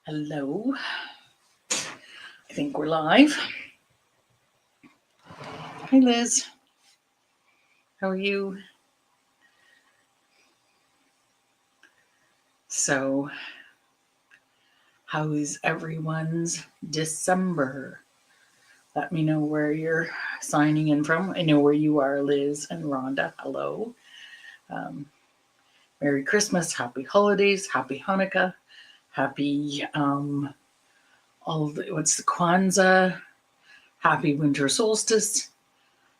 Hello. I think we're live. Hi, Liz. How are you? So, how's everyone's December? Let me know where you're signing in from. I know where you are, Liz and Rhonda. Hello. Um, Merry Christmas, Happy Holidays, Happy Hanukkah, Happy what's the Kwanzaa, Happy Winter Solstice,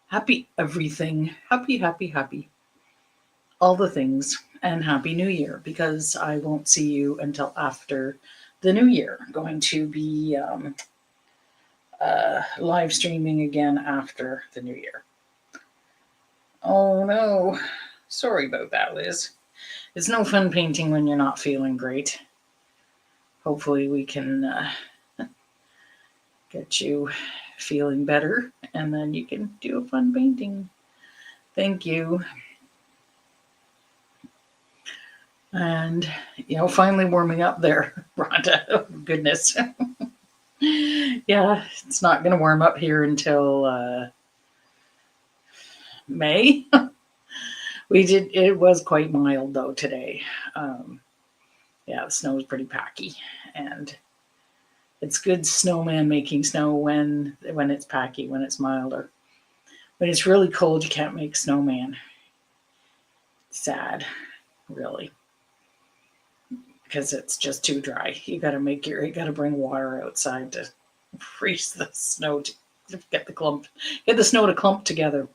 Happy everything, happy, all the things, and Happy New Year, because I won't see you until after the New Year. I'm going to be live streaming again after the New Year. Oh no, sorry about that, Liz. It's no fun painting when you're not feeling great. Hopefully, we can get you feeling better, and then you can do a fun painting. Thank you. And, finally warming up there, Rhonda. Oh, goodness. Yeah, it's not going to warm up here until May. It was quite mild though today. Yeah, the snow was pretty packy, and it's good snowman making snow when it's packy, when it's milder. When it's really cold, you can't make snowman. Sad, really, because it's just too dry. You got to bring water outside to freeze the snow to get the snow to clump together.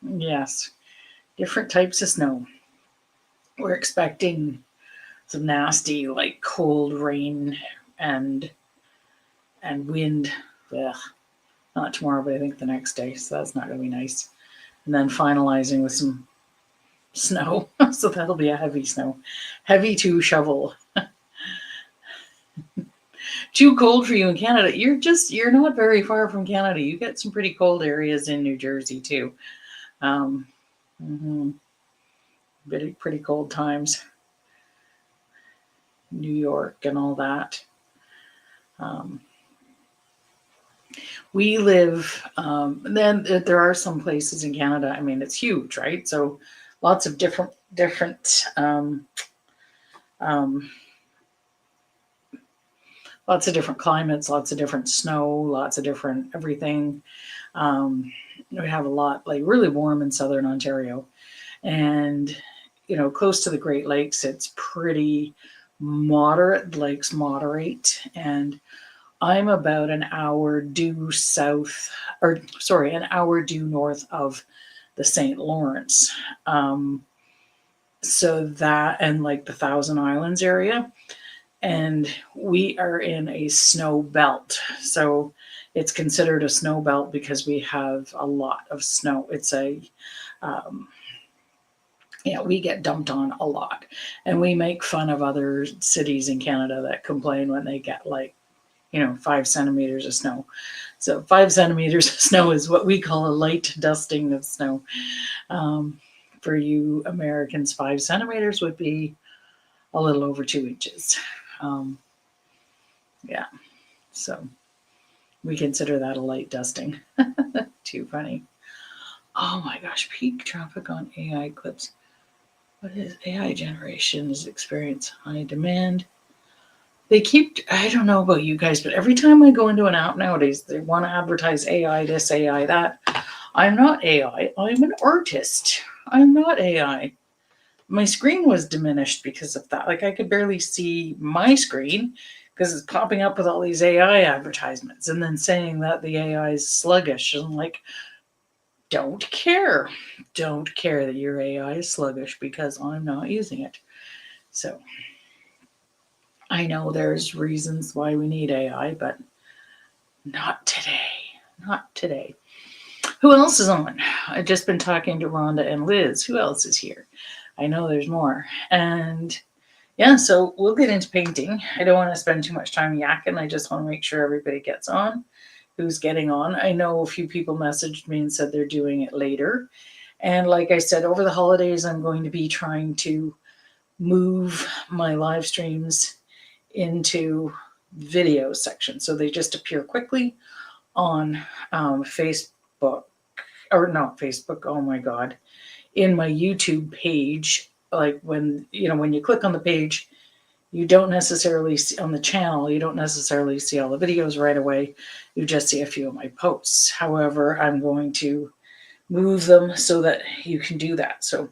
Yes, different types of snow. We're expecting some nasty, like cold rain and wind. Ugh. Not tomorrow, but I think the next day. So that's not going to be nice. And then finalizing with some snow. So that'll be a heavy snow. Heavy to shovel. Too cold for you in Canada. You're not very far from Canada. You get some pretty cold areas in New Jersey too. Mm-hmm. Pretty cold times. New York and all that. We live, then there are some places in Canada. I mean, it's huge, right? So lots of different lots of different climates, lots of different snow, lots of different everything. We have a lot, like really warm in southern Ontario, and close to the Great Lakes, it's pretty moderate. Lakes moderate, and I'm about an hour due north of the St. Lawrence. So that, and like the Thousand Islands area, and we are in a snow belt. So it's considered a snow belt because we have a lot of snow. We get dumped on a lot, and we make fun of other cities in Canada that complain when they get 5 centimeters of snow. So 5 centimeters of snow is what we call a light dusting of snow. For you Americans, 5 centimeters would be a little over 2 inches. Yeah, so we consider that a light dusting. Too funny. Oh my gosh, peak traffic on AI clips. What is AI generation's experience? High demand. I don't know about you guys, but every time I go into an app nowadays, they want to advertise AI this, AI that. I'm not AI. I'm an artist. I'm not AI. My screen was diminished because of that. Like I could barely see my screen because it's popping up with all these AI advertisements and then saying that the AI is sluggish. And I'm like, don't care. Don't care that your AI is sluggish because I'm not using it. So I know there's reasons why we need AI, but not today. Not today. Who else is on? I've just been talking to Rhonda and Liz. Who else is here? I know there's more. And yeah, so we'll get into painting. I don't want to spend too much time yakking. I just want to make sure everybody gets on. Who's getting on? I know a few people messaged me and said they're doing it later. And like I said, over the holidays, I'm going to be trying to move my live streams into video section. So they just appear quickly on Facebook, or not Facebook, oh my God, in my YouTube page. Like when you click on the page, you don't necessarily see on the channel, you don't necessarily see all the videos right away. You just see a few of my posts. However, I'm going to move them so that you can do that. So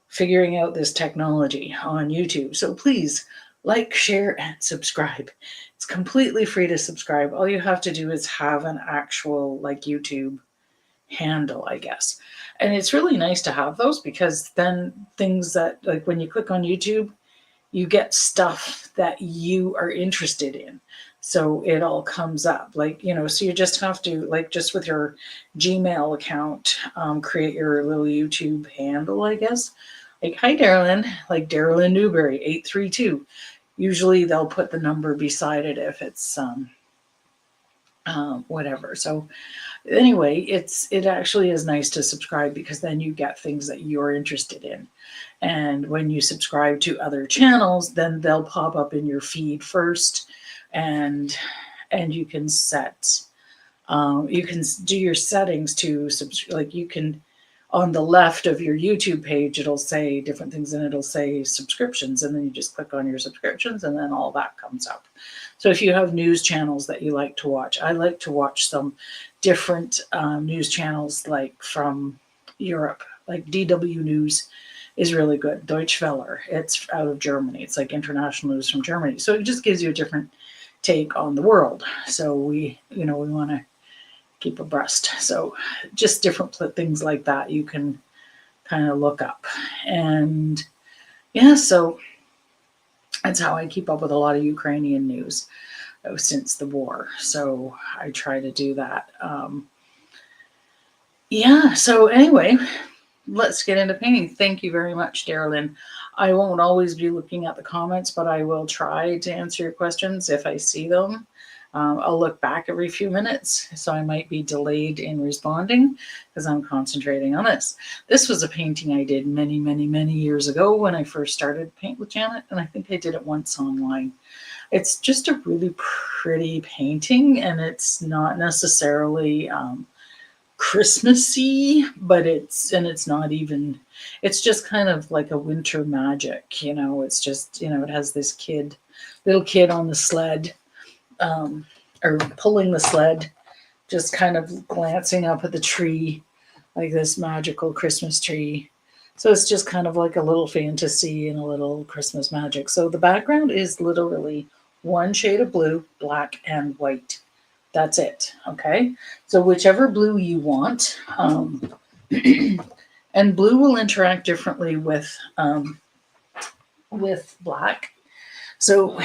figuring out this technology on YouTube. So please like, share, and subscribe. It's completely free to subscribe. All you have to do is have an actual like YouTube handle, I guess. And it's really nice to have those, because then things that, like when you click on YouTube, you get stuff that you are interested in. So it all comes up, like, so you just have to, like, just with your Gmail account, create your little YouTube handle, I guess. Like, hi, Darylyn, like Darylyn Newberry, 832. Usually they'll put the number beside it if it's whatever. So anyway, it actually is nice to subscribe, because then you get things that you're interested in. And when you subscribe to other channels, then they'll pop up in your feed first, and you can set you can do your settings to like you can, on the left of your YouTube page, it'll say different things, and it'll say subscriptions, and then you just click on your subscriptions, and then all that comes up. So if you have news channels that you like to watch, I like to watch some different news channels, like from Europe, like DW News is really good. Deutsche Welle, it's out of Germany. It's like international news from Germany. So it just gives you a different take on the world. So we want to keep abreast. So just different things like that you can kind of look up. And yeah, so that's how I keep up with a lot of Ukrainian news since the war. So I try to do that. Yeah, so anyway, let's get into painting. Thank you very much, Darylyn. I won't always be looking at the comments, but I will try to answer your questions if I see them. I'll look back every few minutes, so I might be delayed in responding because I'm concentrating on this. This was a painting I did many, many, many years ago when I first started Paint with Janet, and I think I did it once online. It's just a really pretty painting, and it's not necessarily Christmassy, but it's not even, it's just kind of like a winter magic, it's just, it has this little kid on the sled, or pulling the sled, just kind of glancing up at the tree, like this magical Christmas tree. So it's just kind of like a little fantasy and a little Christmas magic. So the background is literally one shade of blue, black, and white. That's it. Okay. So whichever blue you want, and blue will interact differently with black. So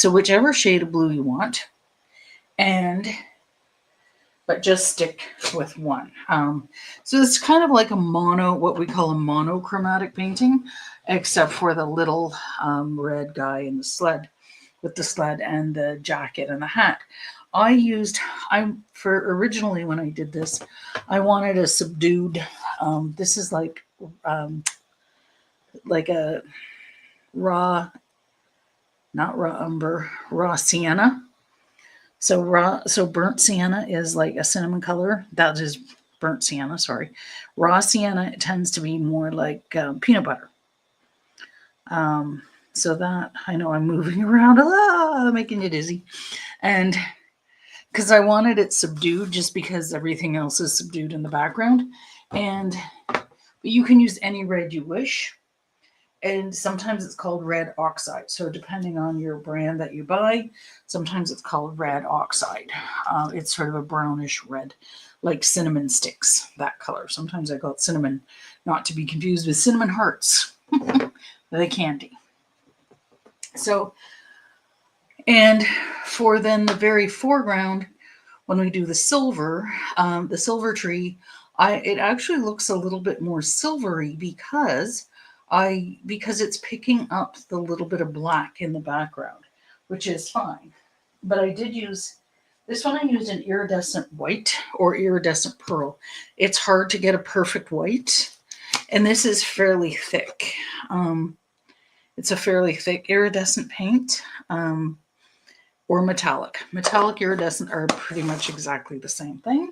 whichever shade of blue you want, but just stick with one. So it's kind of like what we call a monochromatic painting, except for the little red guy in the sled, with the sled and the jacket and the hat. Originally when I did this, I wanted a subdued, this is like a raw, not raw umber, raw sienna. So burnt sienna is like a cinnamon color. That is burnt sienna, sorry. Raw sienna tends to be more like peanut butter. So that, I know I'm moving around, making you dizzy. And because I wanted it subdued, just because everything else is subdued in the background. But you can use any red you wish. And sometimes it's called red oxide. So depending on your brand that you buy, sometimes it's called red oxide. It's sort of a brownish red, like cinnamon sticks, that color. Sometimes I call it cinnamon, not to be confused with cinnamon hearts, the candy. So, and for then the very foreground, when we do the silver tree, it actually looks a little bit more silvery because it's picking up the little bit of black in the background, which is fine. But I did use this one. I used an iridescent white or iridescent pearl. It's hard to get a perfect white, and this is fairly thick. It's a fairly thick iridescent paint, or metallic. Metallic iridescent are pretty much exactly the same thing.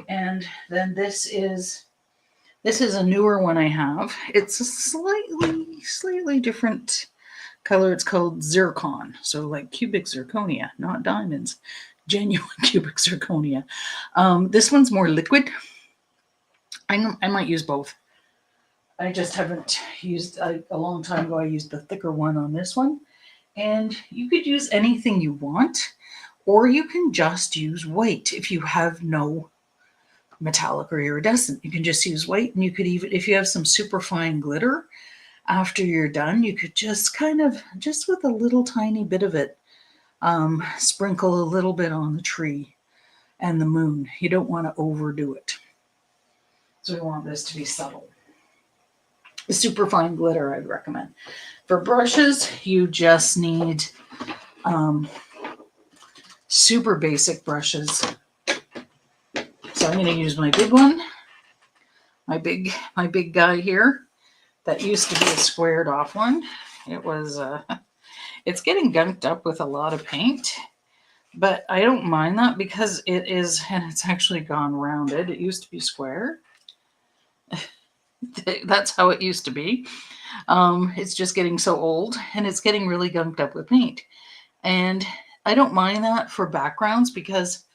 And then this is a newer one I have. It's a slightly different color. It's called zircon. So like cubic zirconia, not diamonds. Genuine cubic zirconia. This one's more liquid. I might use both. I just haven't used, a long time ago I used the thicker one on this one. And you could use anything you want, or you can just use white if you have no metallic or iridescent. You can just use white, and you could even, if you have some super fine glitter, after you're done, you could just kind of, just with a little tiny bit of it, sprinkle a little bit on the tree and the moon. You don't want to overdo it. So we want this to be subtle. The super fine glitter I'd recommend. For brushes, you just need super basic brushes. So I'm going to use my big one, my big guy here. That used to be a squared off one. It was, it's getting gunked up with a lot of paint, but I don't mind that because it is, and it's actually gone rounded. It used to be square. That's how it used to be. It's just getting so old, and it's getting really gunked up with paint. And I don't mind that for backgrounds because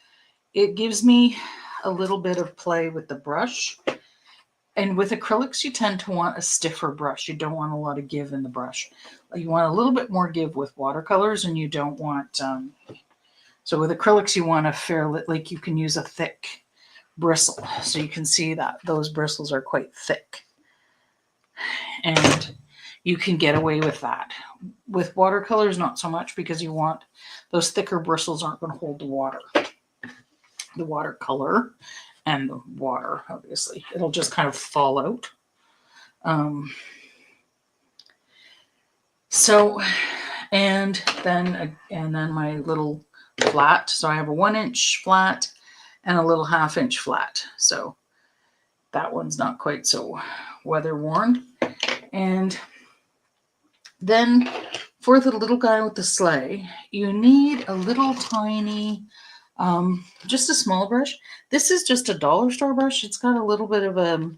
it gives me a little bit of play with the brush. And with acrylics, you tend to want a stiffer brush. You don't want a lot of give in the brush. You want a little bit more give with watercolors, and you don't want, so with acrylics, you want a fairly, like you can use a thick bristle. So you can see that those bristles are quite thick. And you can get away with that. With watercolors, not so much, because you want, those thicker bristles aren't going to hold the watercolor and the water, obviously. It'll just kind of fall out. So, and then my little flat. So I have a 1-inch flat and a little 1/2-inch flat. So that one's not quite so weather worn. And then for the little guy with the sleigh, you need a little tiny, just a small brush. This is just a dollar store brush. It's got a little bit of a,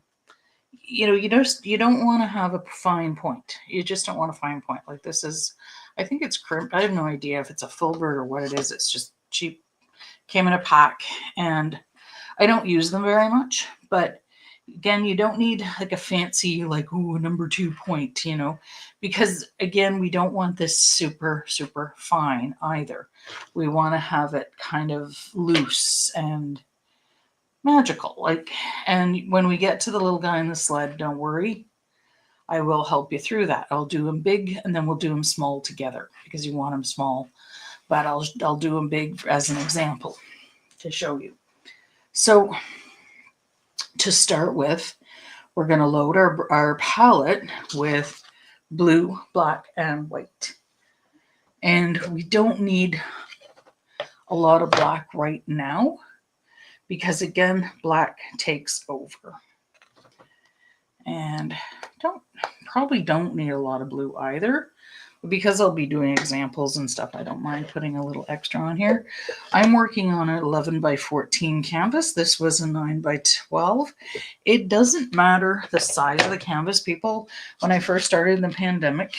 you don't want to have a fine point. You just don't want a fine point. Like this is, I think it's crimp. I have no idea if it's a filbert or what it is. It's just cheap. Came in a pack, and I don't use them very much. But again, you don't need like a fancy, like, ooh, a number 2 point, because again, we don't want this super, super fine either. We want to have it kind of loose and magical. Like, and when we get to the little guy in the sled, don't worry. I will help you through that. I'll do them big, and then we'll do them small together because you want them small, but I'll do them big as an example to show you. So to start with, we're going to load our palette with blue, black, and white. And we don't need a lot of black right now because, again, black takes over. And probably don't need a lot of blue either. But because I'll be doing examples and stuff, I don't mind putting a little extra on here. I'm working on an 11 by 14 canvas. This was a 9 by 12. It doesn't matter the size of the canvas. People, when I first started in the pandemic,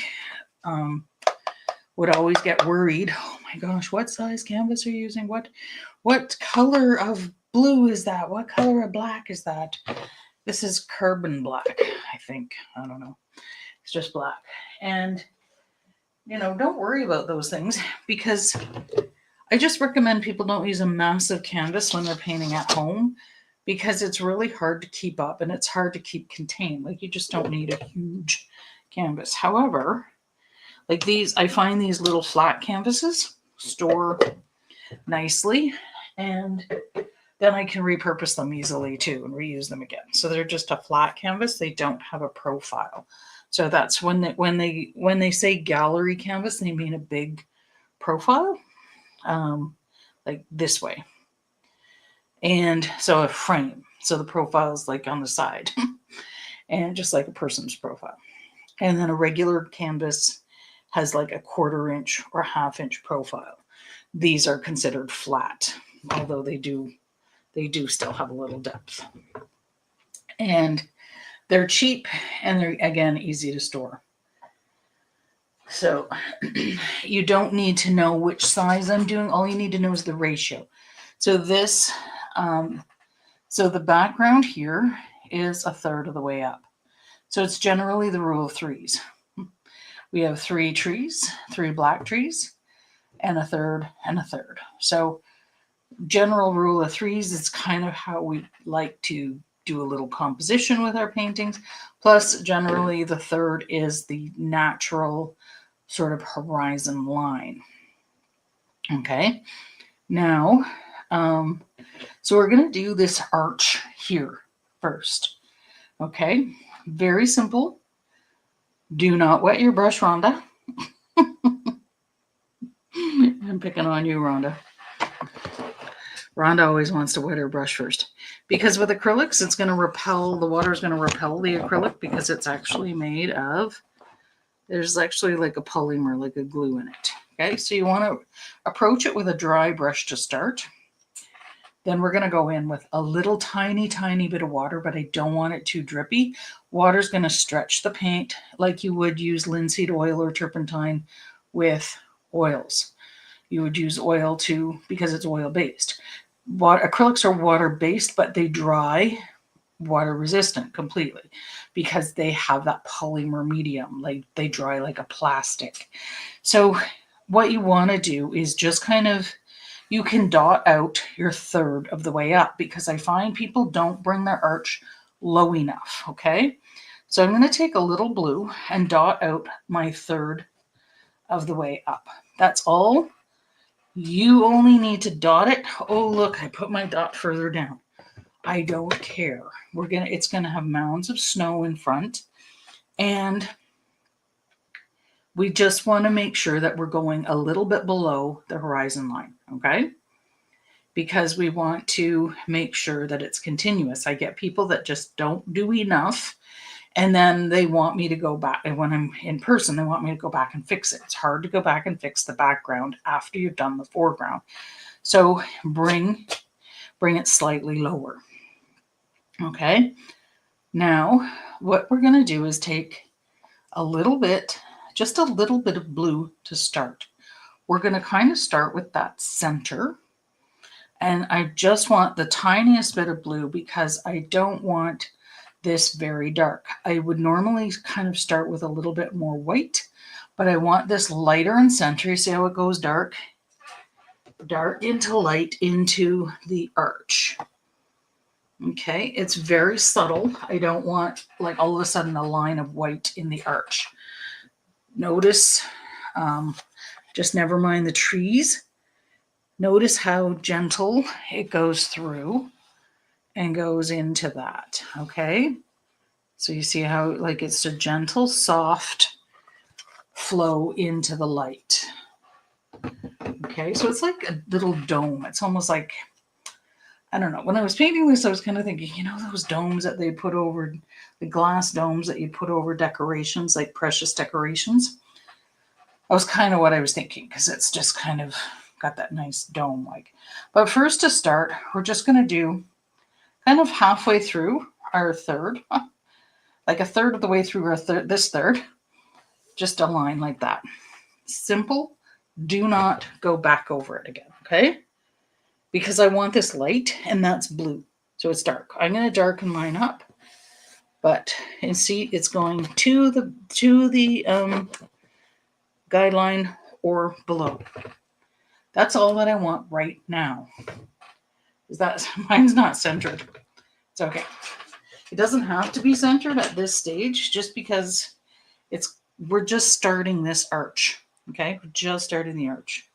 would always get worried. Oh my gosh, what size canvas are you using? What color of blue is that? What color of black is that? This is carbon black, I think. I don't know. It's just black. And don't worry about those things because I just recommend people don't use a massive canvas when they're painting at home because it's really hard to keep up and it's hard to keep contained. Like, you just don't need a huge canvas. However, like these, I find these little flat canvases store nicely, and then I can repurpose them easily too and reuse them again. So they're just a flat canvas. They don't have a profile. So that's when they say gallery canvas, they mean a big profile, like this way. And so a frame. So the profile is like on the side and just like a person's profile. And then a regular canvas has like a 1/4 inch or 1/2 inch profile. These are considered flat, although they do still have a little depth. And they're cheap and they're, again, easy to store. So you don't need to know which size I'm doing. All you need to know is the ratio. So this, so the background here is 1/3 of the way up. So it's generally the rule of 3s. We have 3 trees, 3 black trees, and 1/3 and 1/3. So general rule of 3s is kind of how we like to do a little composition with our paintings. Plus, generally, the 1/3 is the natural sort of horizon line. Okay, now, so we're going to do this arch here first. Okay, very simple. Do not wet your brush, Rhonda. I'm picking on you, Rhonda. Rhonda always wants to wet her brush first. Because with acrylics, it's going to repel, the water is going to repel the acrylic because it's actually made of, there's actually like a polymer, like a glue in it. Okay, so you want to approach it with a dry brush to start. Then we're going to go in with a little tiny bit of water, but I don't want it too drippy. Water's going to stretch the paint like you would use linseed oil or turpentine with oils. You would use oil too because it's oil-based. Acrylics are water-based, but they dry water-resistant completely because they have that polymer medium. Like they dry like a plastic. So what you want to do is just kind of, you can dot out your 1/3 of the way up because I find people don't bring their arch low enough, okay? So I'm going to take a little blue and dot out my 1/3 of the way up. That's all. You only need to dot it. Oh, look, I put my dot further down. I don't care. It's gonna have mounds of snow in front, and we just want to make sure that we're going a little bit below the horizon line, okay? Because we want to make sure that it's continuous. I get people that just don't do enough, and then they want me to go back. And when I'm in person, they want me to go back and fix it. It's hard to go back and fix the background after you've done the foreground. So bring it slightly lower. Okay. Now, what we're going to do is take a little bit, just a little bit of blue to start. We're going to kind of start with that center. And I just want the tiniest bit of blue because I don't want this very dark. I would normally kind of start with a little bit more white, but I want this lighter in center. You see how it goes dark into light into the arch. Okay, it's very subtle. I don't want like all of a sudden a line of white in the arch. Notice, just never mind the trees. Notice how gentle it goes through and goes into that, okay? So you see how like it's a gentle, soft flow into the light. Okay, so it's like a little dome. It's almost like, I don't know. When I was painting this, I was kind of thinking, you know, those domes that they put over, the glass domes that you put over decorations, like precious decorations. That was kind of what I was thinking because it's just kind of got that nice dome like. But first to start, we're just going to do kind of halfway through our 1/3, like a 1/3 of the way through our this 1/3, just a line like that. Simple. Do not go back over it again, okay? Because I want this light and that's blue. So it's dark. I'm going to darken mine up. But and see it's going to the guideline or below. That's all that I want right now. Is that mine's not centered. It's okay. It doesn't have to be centered at this stage just because we're just starting this arch. Okay, we're just starting the arch.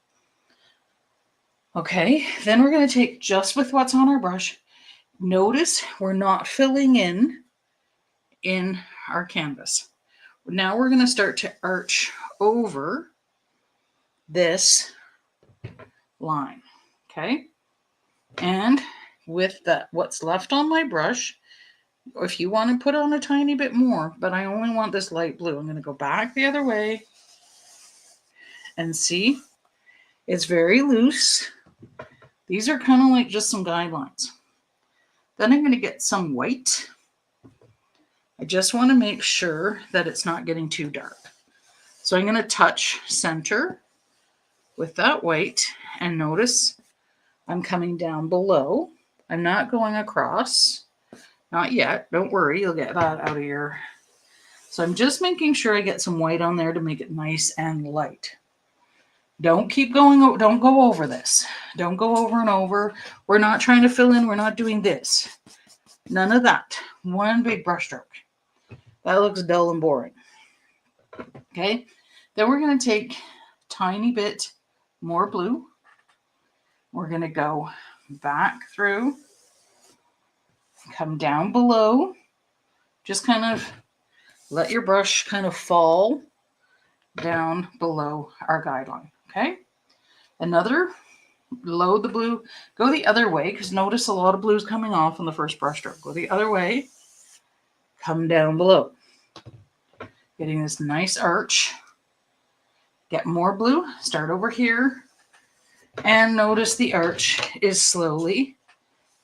Okay, then we're going to take just with what's on our brush. Notice we're not filling in our canvas. Now we're going to start to arch over this line, okay? And with what's left on my brush, If you want to put on a tiny bit more, but I only want this light blue. I'm going to go back the other way and see. It's very loose. These are kind of like just some guidelines. Then I'm going to get some white. I just want to make sure that it's not getting too dark. So I'm going to touch center with that white, and notice I'm coming down below. I'm not going across. Not yet. Don't worry. You'll get that out of your... So I'm just making sure I get some white on there to make it nice and light. Don't keep going. Don't go over this. Don't go over and over. We're not trying to fill in. We're not doing this. None of that. One big brush stroke. That looks dull and boring. Okay. Then we're going to take a tiny bit more blue. We're going to go back through, come down below. Just kind of let your brush kind of fall down below our guideline. Okay. Another, load the blue, go the other way, because notice a lot of blue is coming off on the first brush stroke. Go the other way, come down below. Getting this nice arch. Get more blue, start over here, and notice the arch is slowly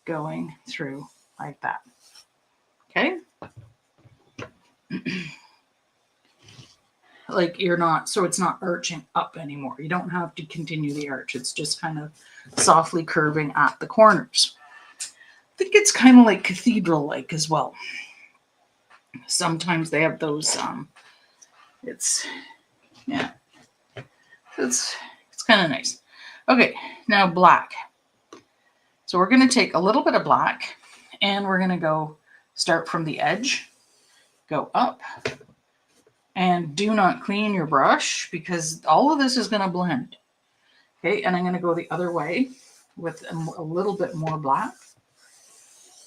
going through like that. Okay? Like you're not, so it's not arching up anymore. You don't have to continue the arch. It's just kind of softly curving at the corners. I think it's kind of like cathedral-like as well. Sometimes they have those, it's kind of nice. Okay, now black. So we're going to take a little bit of black and we're going to go start from the edge, go up, and do not clean your brush because all of this is going to blend. Okay, and I'm going to go the other way with a little bit more black.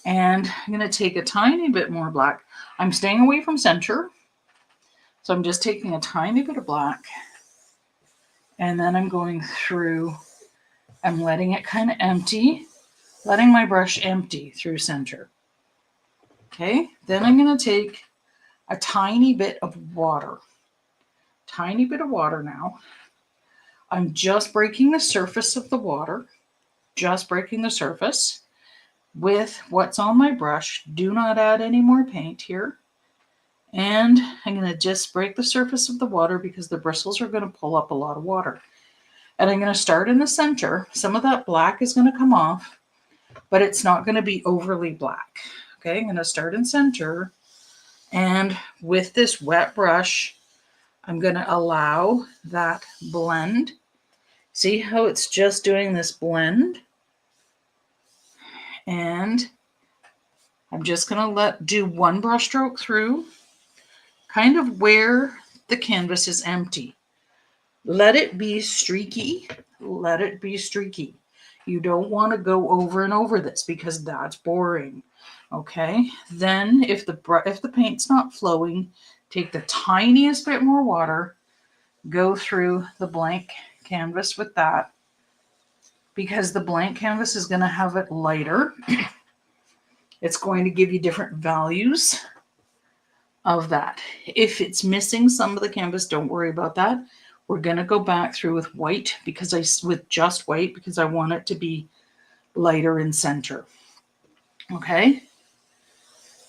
And I'm going to take a tiny bit more black. I'm staying away from center. So I'm just taking a tiny bit of black. And then I'm going through, I'm letting it kind of empty, letting my brush empty through center. Okay, then I'm going to take a tiny bit of water. Tiny bit of water now. I'm just breaking the surface of the water. Just breaking the surface with what's on my brush. Do not add any more paint here. And I'm going to just break the surface of the water because the bristles are going to pull up a lot of water. And I'm going to start in the center. Some of that black is going to come off, but it's not going to be overly black. Okay, I'm going to start in center. And with this wet brush, I'm going to allow that blend. See how it's just doing this blend? And I'm just going to do one brush stroke through, kind of where the canvas is empty. Let it be streaky. Let it be streaky. You don't want to go over and over this because that's boring. Okay. Then if the paint's not flowing, take the tiniest bit more water, go through the blank canvas with that because the blank canvas is going to have it lighter. It's going to give you different values of that. If it's missing some of the canvas, don't worry about that. We're going to go back through with white with just white because I want it to be lighter in center. Okay.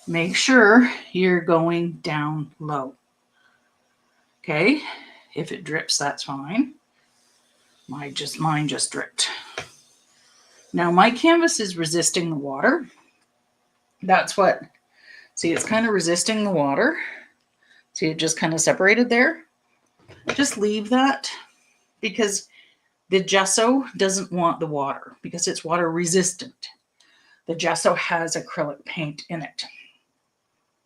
Make sure you're going down low. Okay. If it drips, that's fine. Mine just dripped. Now my canvas is resisting the water. That's what, see, it's kind of resisting the water. See, it just kind of separated there. Just leave that because the gesso doesn't want the water because it's water resistant. The gesso has acrylic paint in it.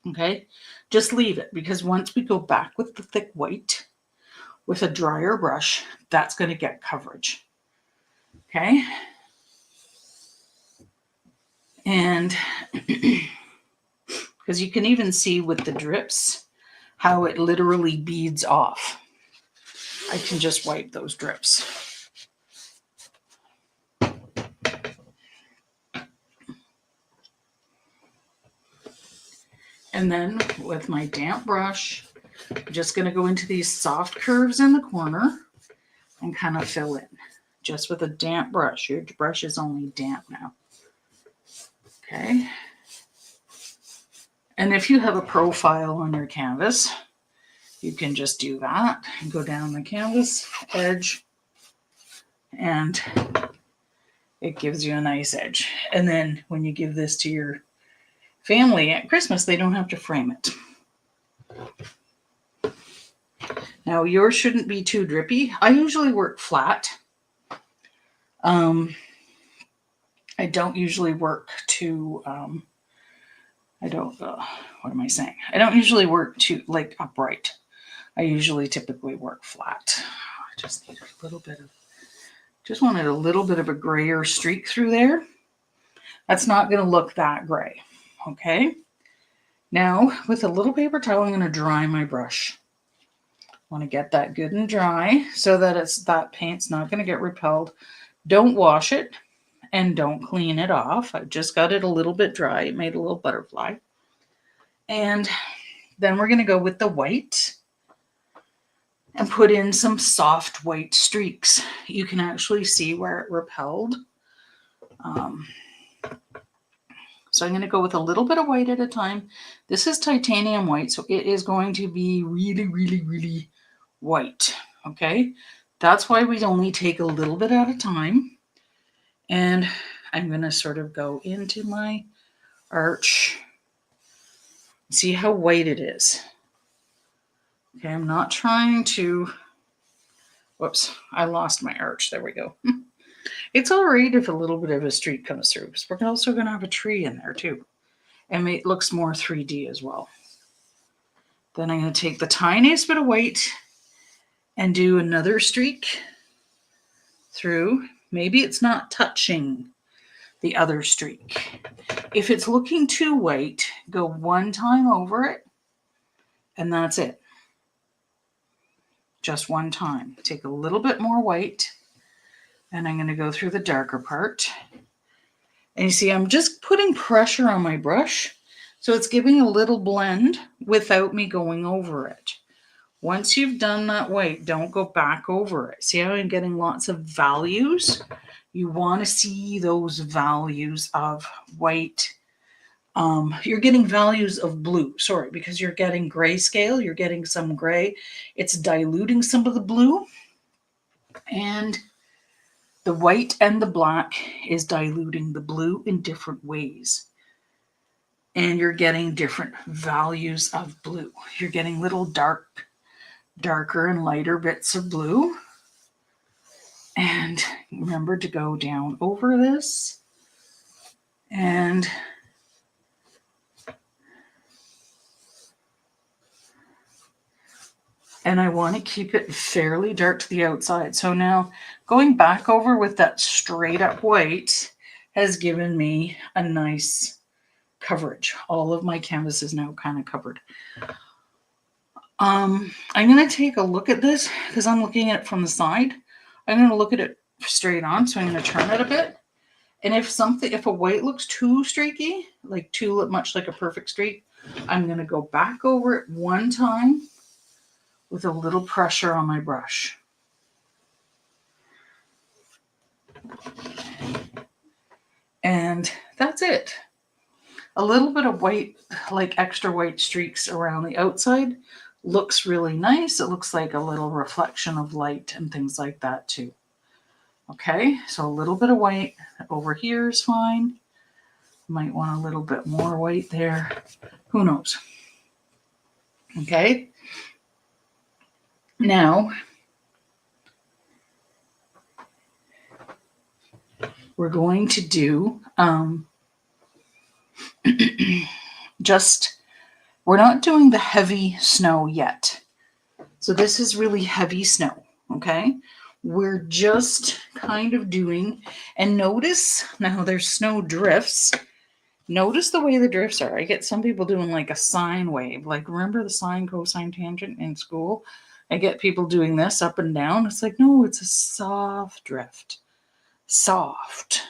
Okay, just leave it because once we go back with the thick white with a drier brush, that's going to get coverage. Okay, and because you can even see with the drips how it literally beads off. I can just wipe those drips. And then with my damp brush, I'm just going to go into these soft curves in the corner and kind of fill in. Just with a damp brush. Your brush is only damp now. Okay. And if you have a profile on your canvas, you can just do that and go down the canvas edge, and it gives you a nice edge. And then when you give this to your family at Christmas, they don't have to frame it. Now yours shouldn't be too drippy. I usually work flat. I don't usually work too, what am I saying? I don't usually work too, like, upright. I usually typically work flat. I just need a little bit of, just wanted a little bit of a grayer streak through there. That's not going to look that gray. Okay. Now with a little paper towel, I'm going to dry my brush. I want to get that good and dry so that that paint's not going to get repelled. Don't wash it and don't clean it off. I just got it a little bit dry. It made a little butterfly. And then we're going to go with the white and put in some soft white streaks. You can actually see where it repelled. So I'm going to go with a little bit of white at a time. This is titanium white, so it is going to be really, really, really white. Okay, that's why we only take a little bit at a time. And I'm going to sort of go into my arch. See how white it is. Okay, I'm not trying to, whoops, I lost my arch. There we go. It's all right if a little bit of a streak comes through, because we're also going to have a tree in there too. And it looks more 3D as well. Then I'm going to take the tiniest bit of white and do another streak through. Maybe it's not touching the other streak. If it's looking too white, go one time over it, and that's it. Just one time. Take a little bit more white, and I'm going to go through the darker part. And you see, I'm just putting pressure on my brush, so it's giving a little blend without me going over it. Once you've done that white, don't go back over it. See how I'm getting lots of values? You want to see those values of white. You're getting values of blue, sorry, because you're getting grayscale. You're getting some gray. It's diluting some of the blue. And the white and the black is diluting the blue in different ways. And you're getting different values of blue. You're getting little darker and lighter bits of blue. And remember to go down over this. And I want to keep it fairly dark to the outside. So now going back over with that straight up white has given me a nice coverage. All of my canvas is now kind of covered. I'm going to take a look at this because I'm looking at it from the side. I'm going to look at it straight on. So I'm going to turn it a bit. And if a white looks too streaky, like too much like a perfect streak, I'm going to go back over it one time with a little pressure on my brush. And that's it. A little bit of white, like extra white streaks around the outside looks really nice. It looks like a little reflection of light and things like that too. Okay, so a little bit of white over here is fine. Might want a little bit more white there. Who knows? Okay. Now, we're going to do we're not doing the heavy snow yet. So this is really heavy snow, okay? We're just kind of doing, and notice now there's snow drifts. Notice the way the drifts are. I get some people doing like a sine wave. Like, remember the sine, cosine, tangent in school? I get people doing this up and down. It's like, no, it's a soft drift. Soft,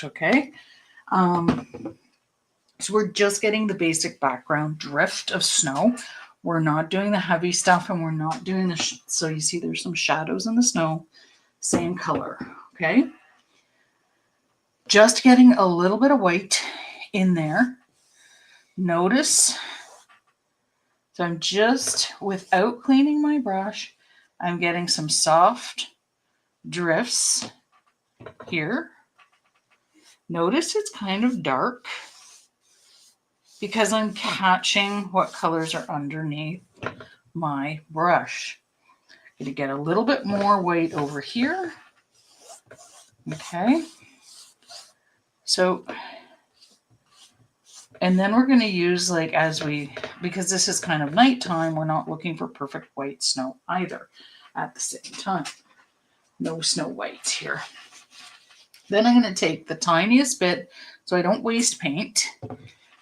okay? So we're just getting the basic background drift of snow. We're not doing the heavy stuff, and we're not doing the, so you see there's some shadows in the snow, same color, okay? Just getting a little bit of white in there. Notice, so I'm just, without cleaning my brush, I'm getting some soft drifts here. Notice it's kind of dark because I'm catching what colors are underneath my brush. I'm going to get a little bit more white over here. Okay. So, and then we're going to use, like, as we, because this is kind of nighttime, we're not looking for perfect white snow either at the same time. No snow whites here. Then I'm going to take the tiniest bit so I don't waste paint,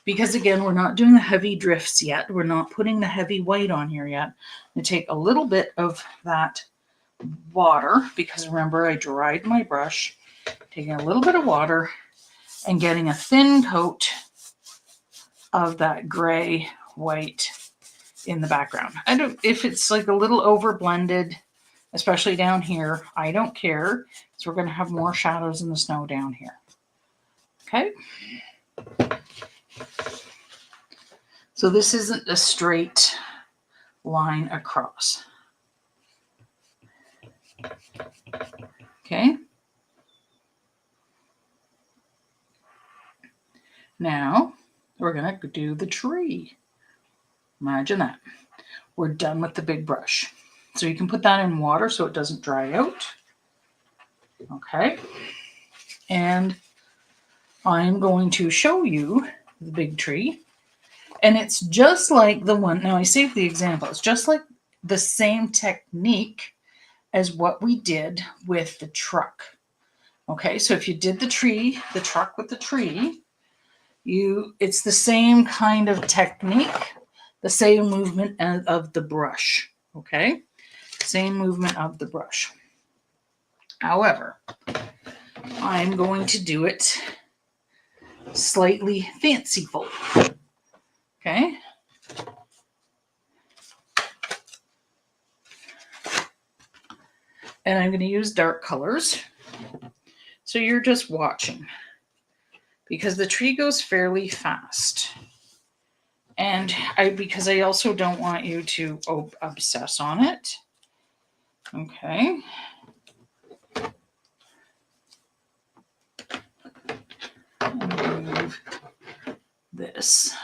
because again, we're not doing the heavy drifts yet. We're not putting the heavy white on here yet. I'm going to take a little bit of that water, because remember I dried my brush, taking a little bit of water and getting a thin coat of that gray white in the background. I don't, if it's like a little over blended, especially down here, I don't care. So we're going to have more shadows in the snow down here. Okay. So this isn't a straight line across. Okay. Now we're going to do the tree. Imagine that. We're done with the big brush. So you can put that in water so it doesn't dry out. Okay. And I'm going to show you the big tree. And it's just like the one, now I saved the example, it's just like the same technique as what we did with the truck. Okay, so if you did the tree, the truck with the tree, it's the same kind of technique, the same movement of the brush. Okay, same movement of the brush. However, I'm going to do it slightly fanciful. Okay. And I'm going to use dark colors. So you're just watching, because the tree goes fairly fast. And because I also don't want you to obsess on it. Okay. And move this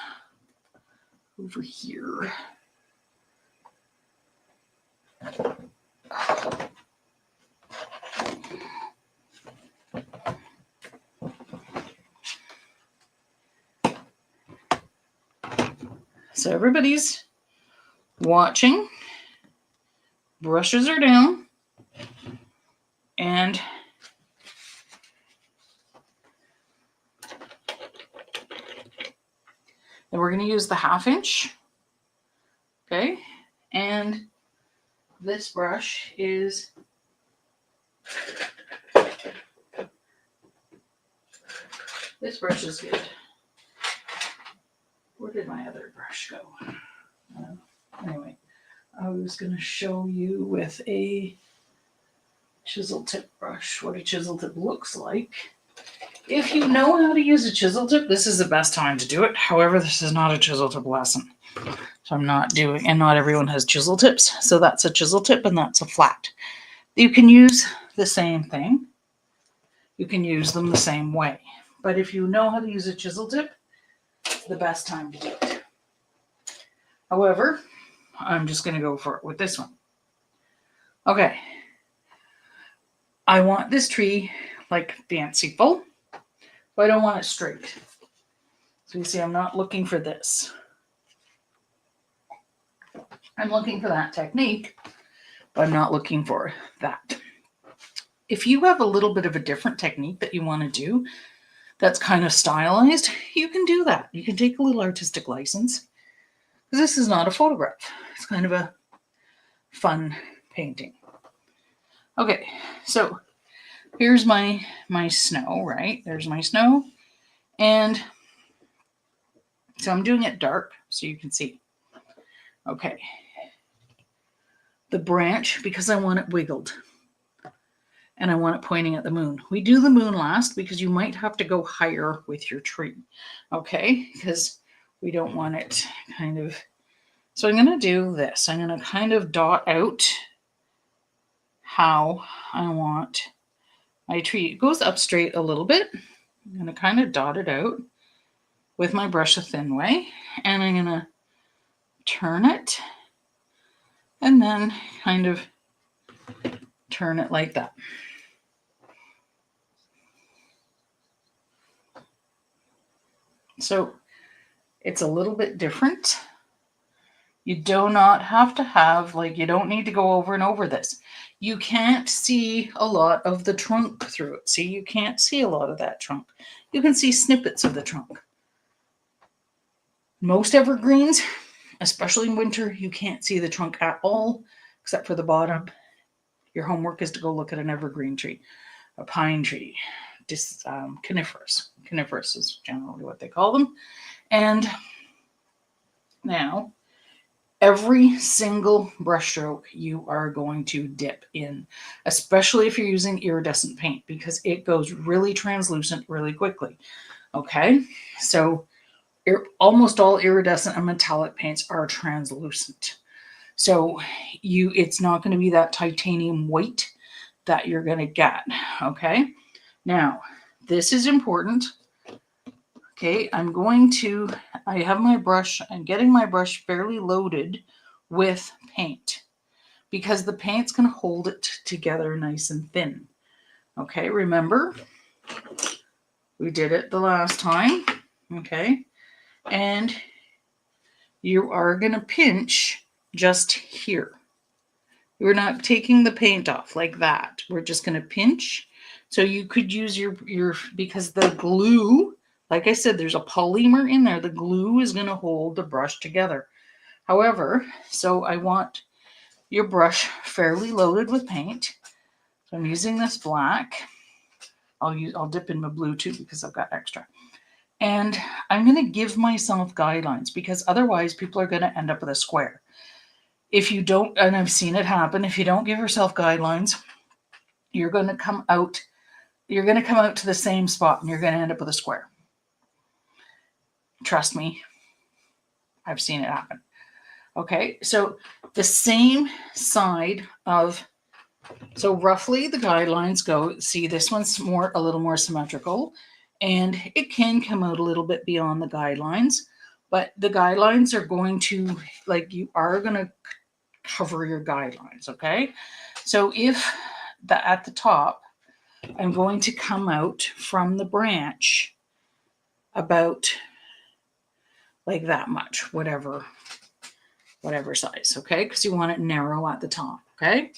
over here. So everybody's watching. Brushes are down. And then we're going to use the 1/2 inch. Okay. And this brush is good. Where did my other brush go? Anyway, I was going to show you with a chisel tip brush what a chisel tip looks like. If you know how to use a chisel tip, this is the best time to do it. However, this is not a chisel tip lesson. So I'm not doing, and not everyone has chisel tips. So that's a chisel tip and that's a flat. You can use the same thing. You can use them the same way. But if you know how to use a chisel tip, it's the best time to do it. However, I'm just going to go for it with this one. Okay. I want this tree like fanciful, but I don't want it straight. So you see, I'm not looking for this. I'm looking for that technique, but I'm not looking for that. If you have a little bit of a different technique that you want to do that's kind of stylized, you can do that. You can take a little artistic license, because this is not a photograph. It's kind of a fun painting. Okay, so here's my snow, right? There's my snow. And So I'm doing it dark so you can see. Okay. The branch, because I want it wiggled. And I want it pointing at the moon. We do the moon last because you might have to go higher with your tree. Okay? Because we don't want it kind of... So I'm going to do this. I'm going to kind of dot out how I want my tree. It goes up straight a little bit. I'm going to kind of dot it out with my brush a thin way. And I'm going to turn it and then kind of turn it like that. So it's a little bit different. You do not have to have, like, you don't need to go over and over this. You can't see a lot of the trunk through it. See, you can't see a lot of that trunk. You can see snippets of the trunk. Most evergreens, especially in winter, you can't see the trunk at all, except for the bottom. Your homework is to go look at an evergreen tree, a pine tree, just coniferous. Coniferous is generally what they call them. And now, every single brushstroke you are going to dip in, especially if you're using iridescent paint, because it goes really translucent really quickly. Okay, so almost all iridescent and metallic paints are translucent. So it's not going to be that titanium white that you're going to get. Okay, now this is important. Okay, I have my brush, I'm getting my brush fairly loaded with paint because the paint's going to hold it together nice and thin. Okay, remember, we did it the last time. Okay, and you are going to pinch just here. We're not taking the paint off like that. We're just going to pinch. So you could use your because the glue, like I said, there's a polymer in there. The glue is going to hold the brush together. However, so I want your brush fairly loaded with paint. So I'm using this black. I'll dip in my blue too because I've got extra. And I'm going to give myself guidelines because otherwise people are going to end up with a square. If you don't, and I've seen it happen, if you don't give yourself guidelines, you're going to come out to the same spot and you're going to end up with a square. Trust me, I've seen it happen. Okay, so the same side of, so roughly the guidelines go, see this one's a little more symmetrical, and it can come out a little bit beyond the guidelines, but the guidelines are going to, like, you are going to cover your guidelines, okay? So if at the top, I'm going to come out from the branch about like that much, whatever size, okay? Because you want it narrow at the top, okay?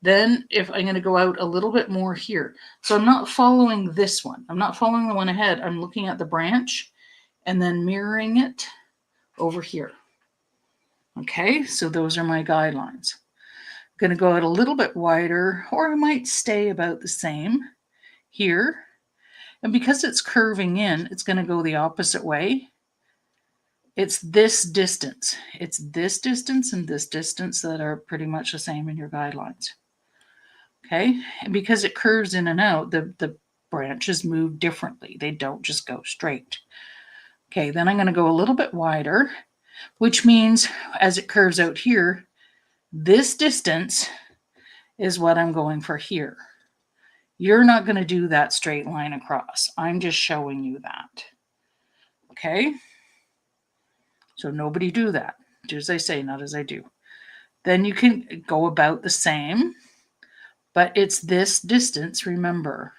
Then if I'm going to go out a little bit more here. So I'm not following this one. I'm not following the one ahead. I'm looking at the branch and then mirroring it over here. Okay, so those are my guidelines. I'm going to go out a little bit wider, or I might stay about the same here. And because it's curving in, it's going to go the opposite way. It's this distance. It's this distance and this distance that are pretty much the same in your guidelines. Okay, and because it curves in and out, the branches move differently. They don't just go straight. Okay, then I'm going to go a little bit wider, which means as it curves out here, this distance is what I'm going for here. You're not going to do that straight line across. I'm just showing you that. Okay? So nobody do that. Do as I say, not as I do. Then you can go about the same, but it's this distance, remember.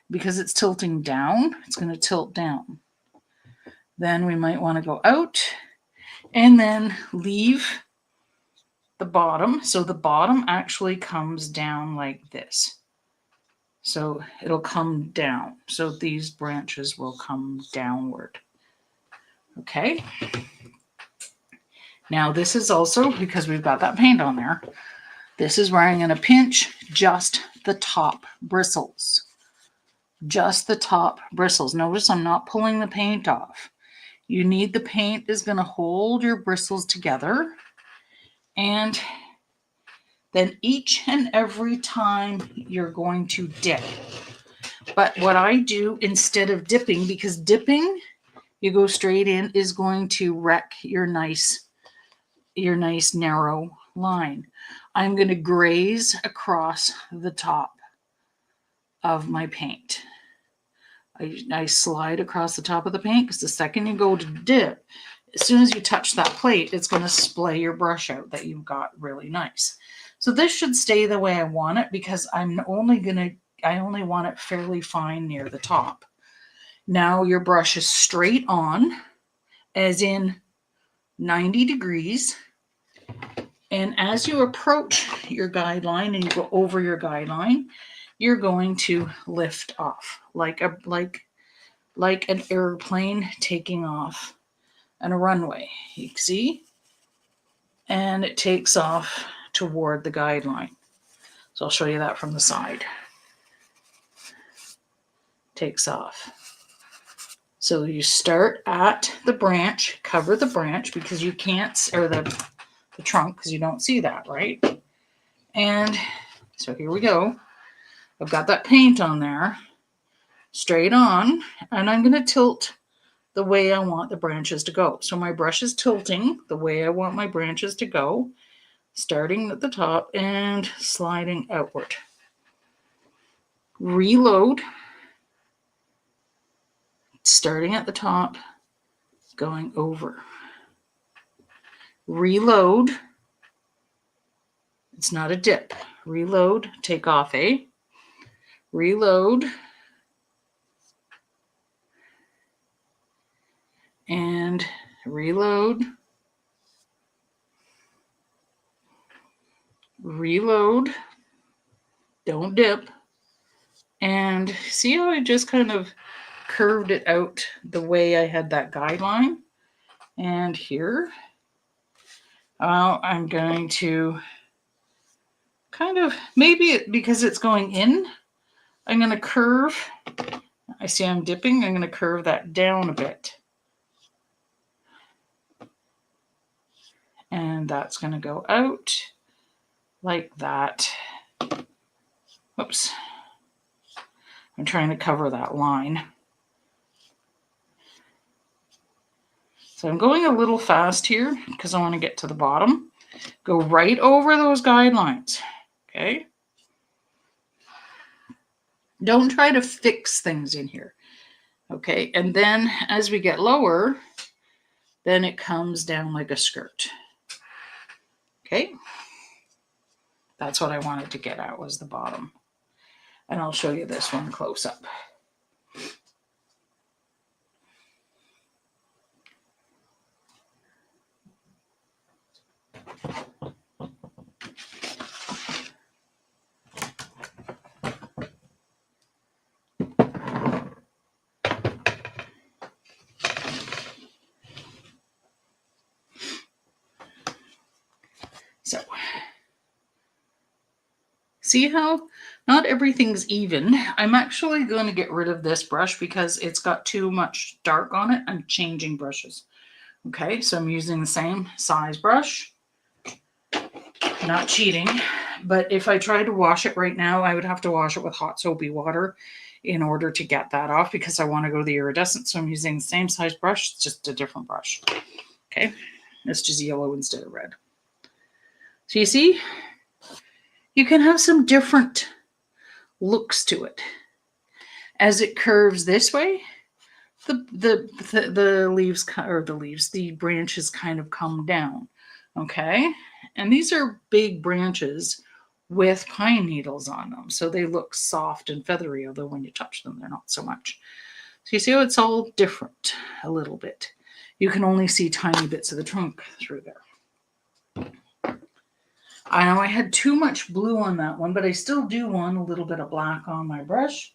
Because it's tilting down, it's going to tilt down. Then we might want to go out and then leave the bottom. So the bottom actually comes down like this. So it'll come down. So these branches will come downward. Okay. Now this is also, because we've got that paint on there, this is where I'm going to pinch just the top bristles. Just the top bristles. Notice I'm not pulling the paint off. You need the paint is going to hold your bristles together. And then each and every time you're going to dip. But what I do instead of dipping, because dipping, you go straight in, is going to wreck your nice narrow line. I'm going to graze across the top of my paint. I slide across the top of the paint because the second you go to dip, as soon as you touch that plate, it's going to splay your brush out that you've got really nice. So this should stay the way I want it because I only want it fairly fine near the top. Now your brush is straight on, as in 90 degrees. And as you approach your guideline and you go over your guideline, you're going to lift off like an airplane taking off on a runway. You can see? And it takes off toward the guideline. So I'll show you that from the side. Takes off. So you start at the branch, cover the branch because you can't, or the trunk, because you don't see that, right? And so here we go. I've got that paint on there, straight on, and I'm going to tilt the way I want the branches to go. So my brush is tilting the way I want my branches to go, starting at the top and sliding outward. Reload, starting at the top, going over. Reload. It's not a dip. Reload, take off, reload, and reload, reload, don't dip, and see how I just kind of curved it out the way I had that guideline. And here, I'm going to kind of, maybe because it's going in, I'm going to curve. I see I'm dipping. I'm going to curve that down a bit. And that's going to go out like that. Whoops. I'm trying to cover that line. So I'm going a little fast here because I want to get to the bottom. Go right over those guidelines. Okay. Don't try to fix things in here. Okay. And then as we get lower, then it comes down like a skirt. Okay. That's what I wanted to get at, was the bottom. And I'll show you this one close up. So, see how not everything's even? I'm actually going to get rid of this brush because it's got too much dark on it. I'm changing brushes. Okay, so I'm using the same size brush. Not cheating, but if I tried to wash it right now, I would have to wash it with hot soapy water in order to get that off because I want to go to the iridescent. So I'm using the same size brush, it's just a different brush. Okay, it's just yellow instead of red. So you see, you can have some different looks to it. As it curves this way, the leaves, or the branches kind of come down. Okay, and these are big branches with pine needles on them, so they look soft and feathery, although when you touch them, they're not so much. So you see how it's all different a little bit. You can only see tiny bits of the trunk through there. I know I had too much blue on that one, but I still do want a little bit of black on my brush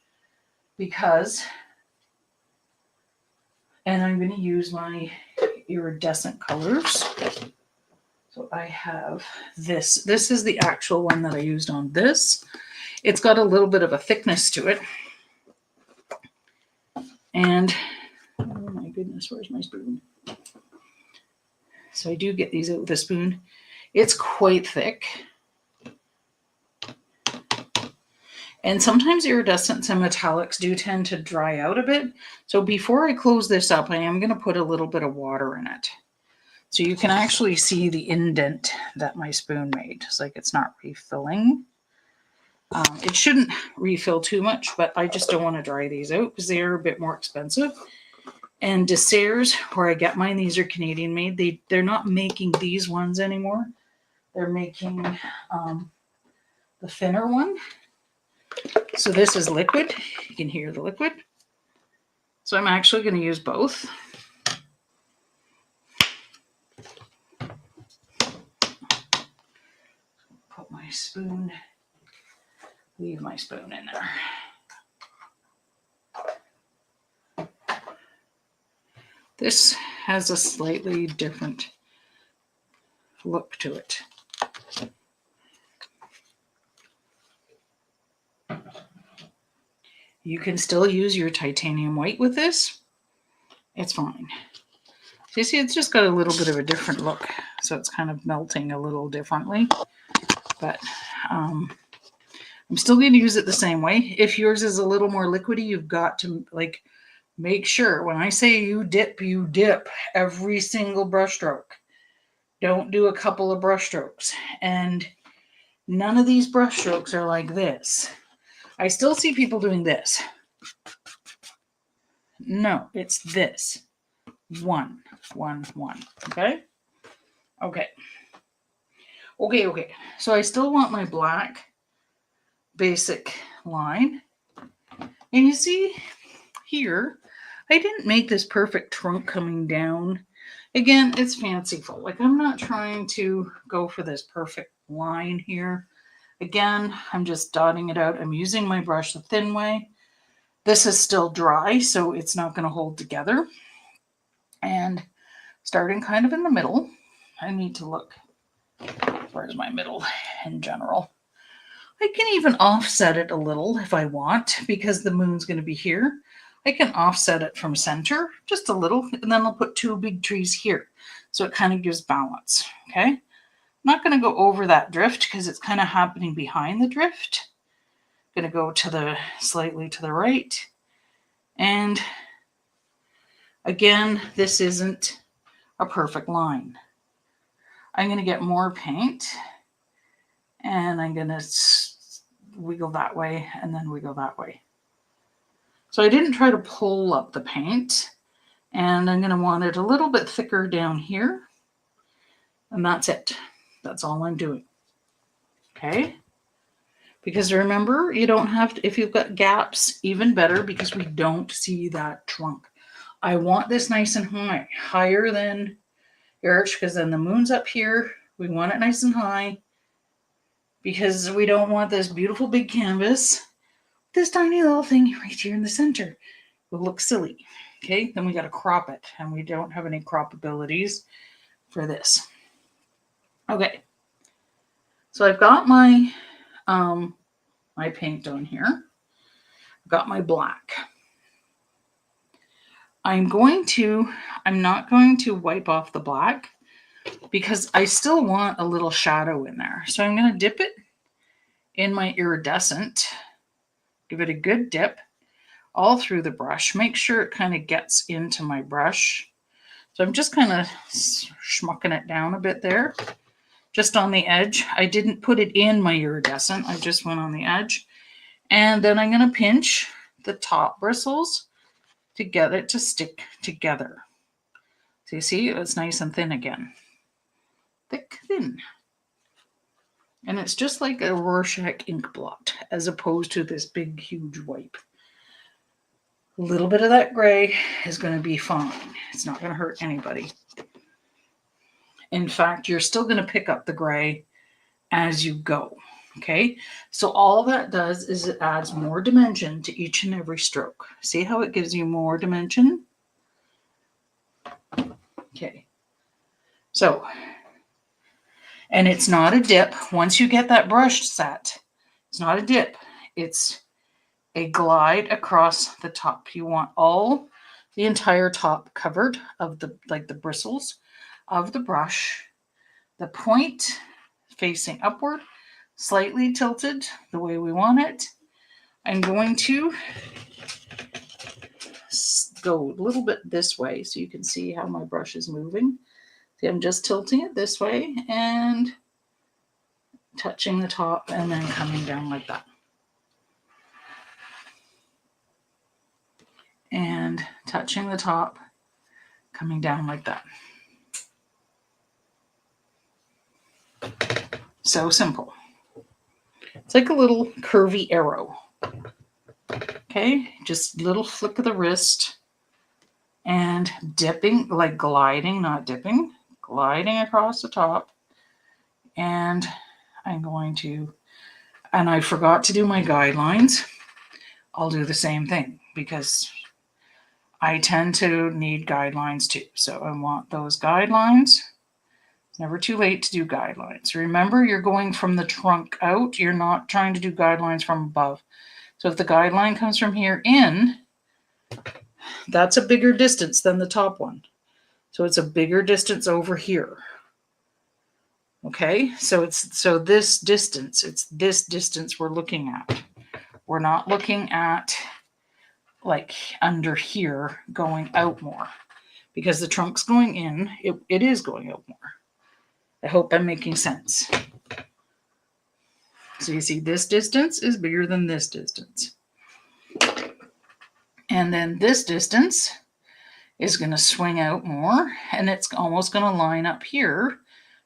because, and I'm going to use my iridescent colors. So I have this. This is the actual one that I used on this. It's got a little bit of a thickness to it. And, oh my goodness, where's my spoon? So I do get these out with a spoon. It's quite thick. And sometimes iridescents and metallics do tend to dry out a bit. So before I close this up, I am going to put a little bit of water in it. So you can actually see the indent that my spoon made. It's like it's not refilling. It shouldn't refill too much, but I just don't want to dry these out because they are a bit more expensive. And Desserts, where I get mine, these are Canadian made. They're not making these ones anymore. They're making the thinner one. So this is liquid. You can hear the liquid. So I'm actually going to use both. Put my spoon, leave my spoon in there. This has a slightly different look to it. You can still use your titanium white with this. It's fine. So you see, it's just got a little bit of a different look. So it's kind of melting a little differently. But I'm still going to use it the same way. If yours is a little more liquidy, you've got to like make sure when I say you dip every single brush stroke. Don't do a couple of brush strokes. And none of these brush strokes are like this. I still see people doing this. No, it's this. 1, 1, 1. Okay? Okay. Okay. So I still want my black basic line. And you see here, I didn't make this perfect trunk coming down. Again, it's fanciful. Like I'm not trying to go for this perfect line here. Again, I'm just dotting it out. I'm using my brush the thin way. This is still dry, so it's not going to hold together. And starting kind of in the middle, I need to look, where's my middle in general? I can even offset it a little if I want, because the moon's going to be here. I can offset it from center just a little, and then I'll put 2 big trees here. So it kind of gives balance, okay? I'm not going to go over that drift because it's kind of happening behind the drift. I'm going to go to the slightly to the right. And again, this isn't a perfect line. I'm going to get more paint and I'm going to wiggle that way and then wiggle that way. So I didn't try to pull up the paint, and I'm going to want it a little bit thicker down here. And that's it. That's all I'm doing. Okay? Because remember, you don't have to, if you've got gaps, even better, because we don't see that trunk. I want this nice and high, higher than yours, because then the moon's up here. We want it nice and high because we don't want this beautiful big canvas. This tiny little thing right here in the center will look silly. Okay, then we got to crop it, and we don't have any crop abilities for this. Okay, so I've got my my paint on here. I've got my black. I'm not going to wipe off the black because I still want a little shadow in there. So I'm going to dip it in my iridescent, give it a good dip all through the brush. Make sure it kind of gets into my brush. So I'm just kind of schmucking it down a bit there, just on the edge. I didn't put it in my iridescent. I just went on the edge. And then I'm going to pinch the top bristles to get it to stick together. So you see, it's nice and thin again. Thick, thin. And it's just like a Rorschach ink blot, as opposed to this big, huge wipe. A little bit of that gray is going to be fine. It's not going to hurt anybody. In fact, you're still going to pick up the gray as you go. Okay, so all that does is it adds more dimension to each and every stroke. See how it gives you more dimension? Okay, so, and it's not a dip. Once you get that brush set, it's not a dip. It's a glide across the top. You want all the entire top covered of the bristles of the brush, the point facing upward, slightly tilted the way we want it. I'm going to go a little bit this way so you can see how my brush is moving. See, I'm just tilting it this way and touching the top and then coming down like that. And touching the top, coming down like that. So simple. It's like a little curvy arrow. Okay, just a little flick of the wrist and dipping, like gliding, not dipping, gliding across the top. And I'm going to, and I forgot to do my guidelines. I'll do the same thing because I tend to need guidelines too. So I want those guidelines. It's never too late to do guidelines. Remember, you're going from the trunk out. You're not trying to do guidelines from above. So if the guideline comes from here in, that's a bigger distance than the top one. So it's a bigger distance over here. Okay, so it's this distance, it's this distance we're looking at. We're not looking at like under here going out more because the trunk's going in. It is going out more. I hope I'm making sense. So you see this distance is bigger than this distance. And then this distance is going to swing out more, and it's almost going to line up here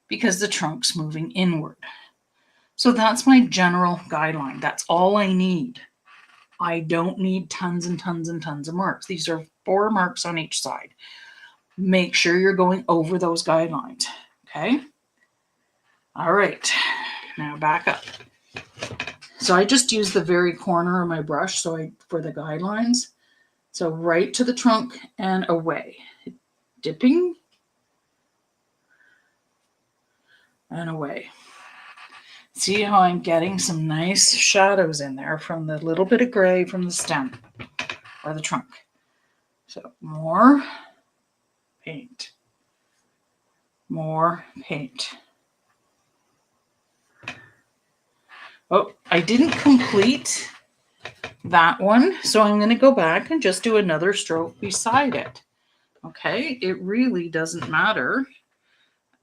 because the trunk's moving inward. So that's my general guideline. That's all I need. I don't need tons and tons and tons of marks. These are 4 marks on each side. Make sure you're going over those guidelines. Okay? All right. Now back up. So I just use the very corner of my brush for the guidelines. So right to the trunk and away. Dipping and away. See how I'm getting some nice shadows in there from the little bit of gray from the stem or the trunk. So more paint. More paint. Oh, I didn't complete that one, so I'm going to go back and just do another stroke beside it. Okay, it really doesn't matter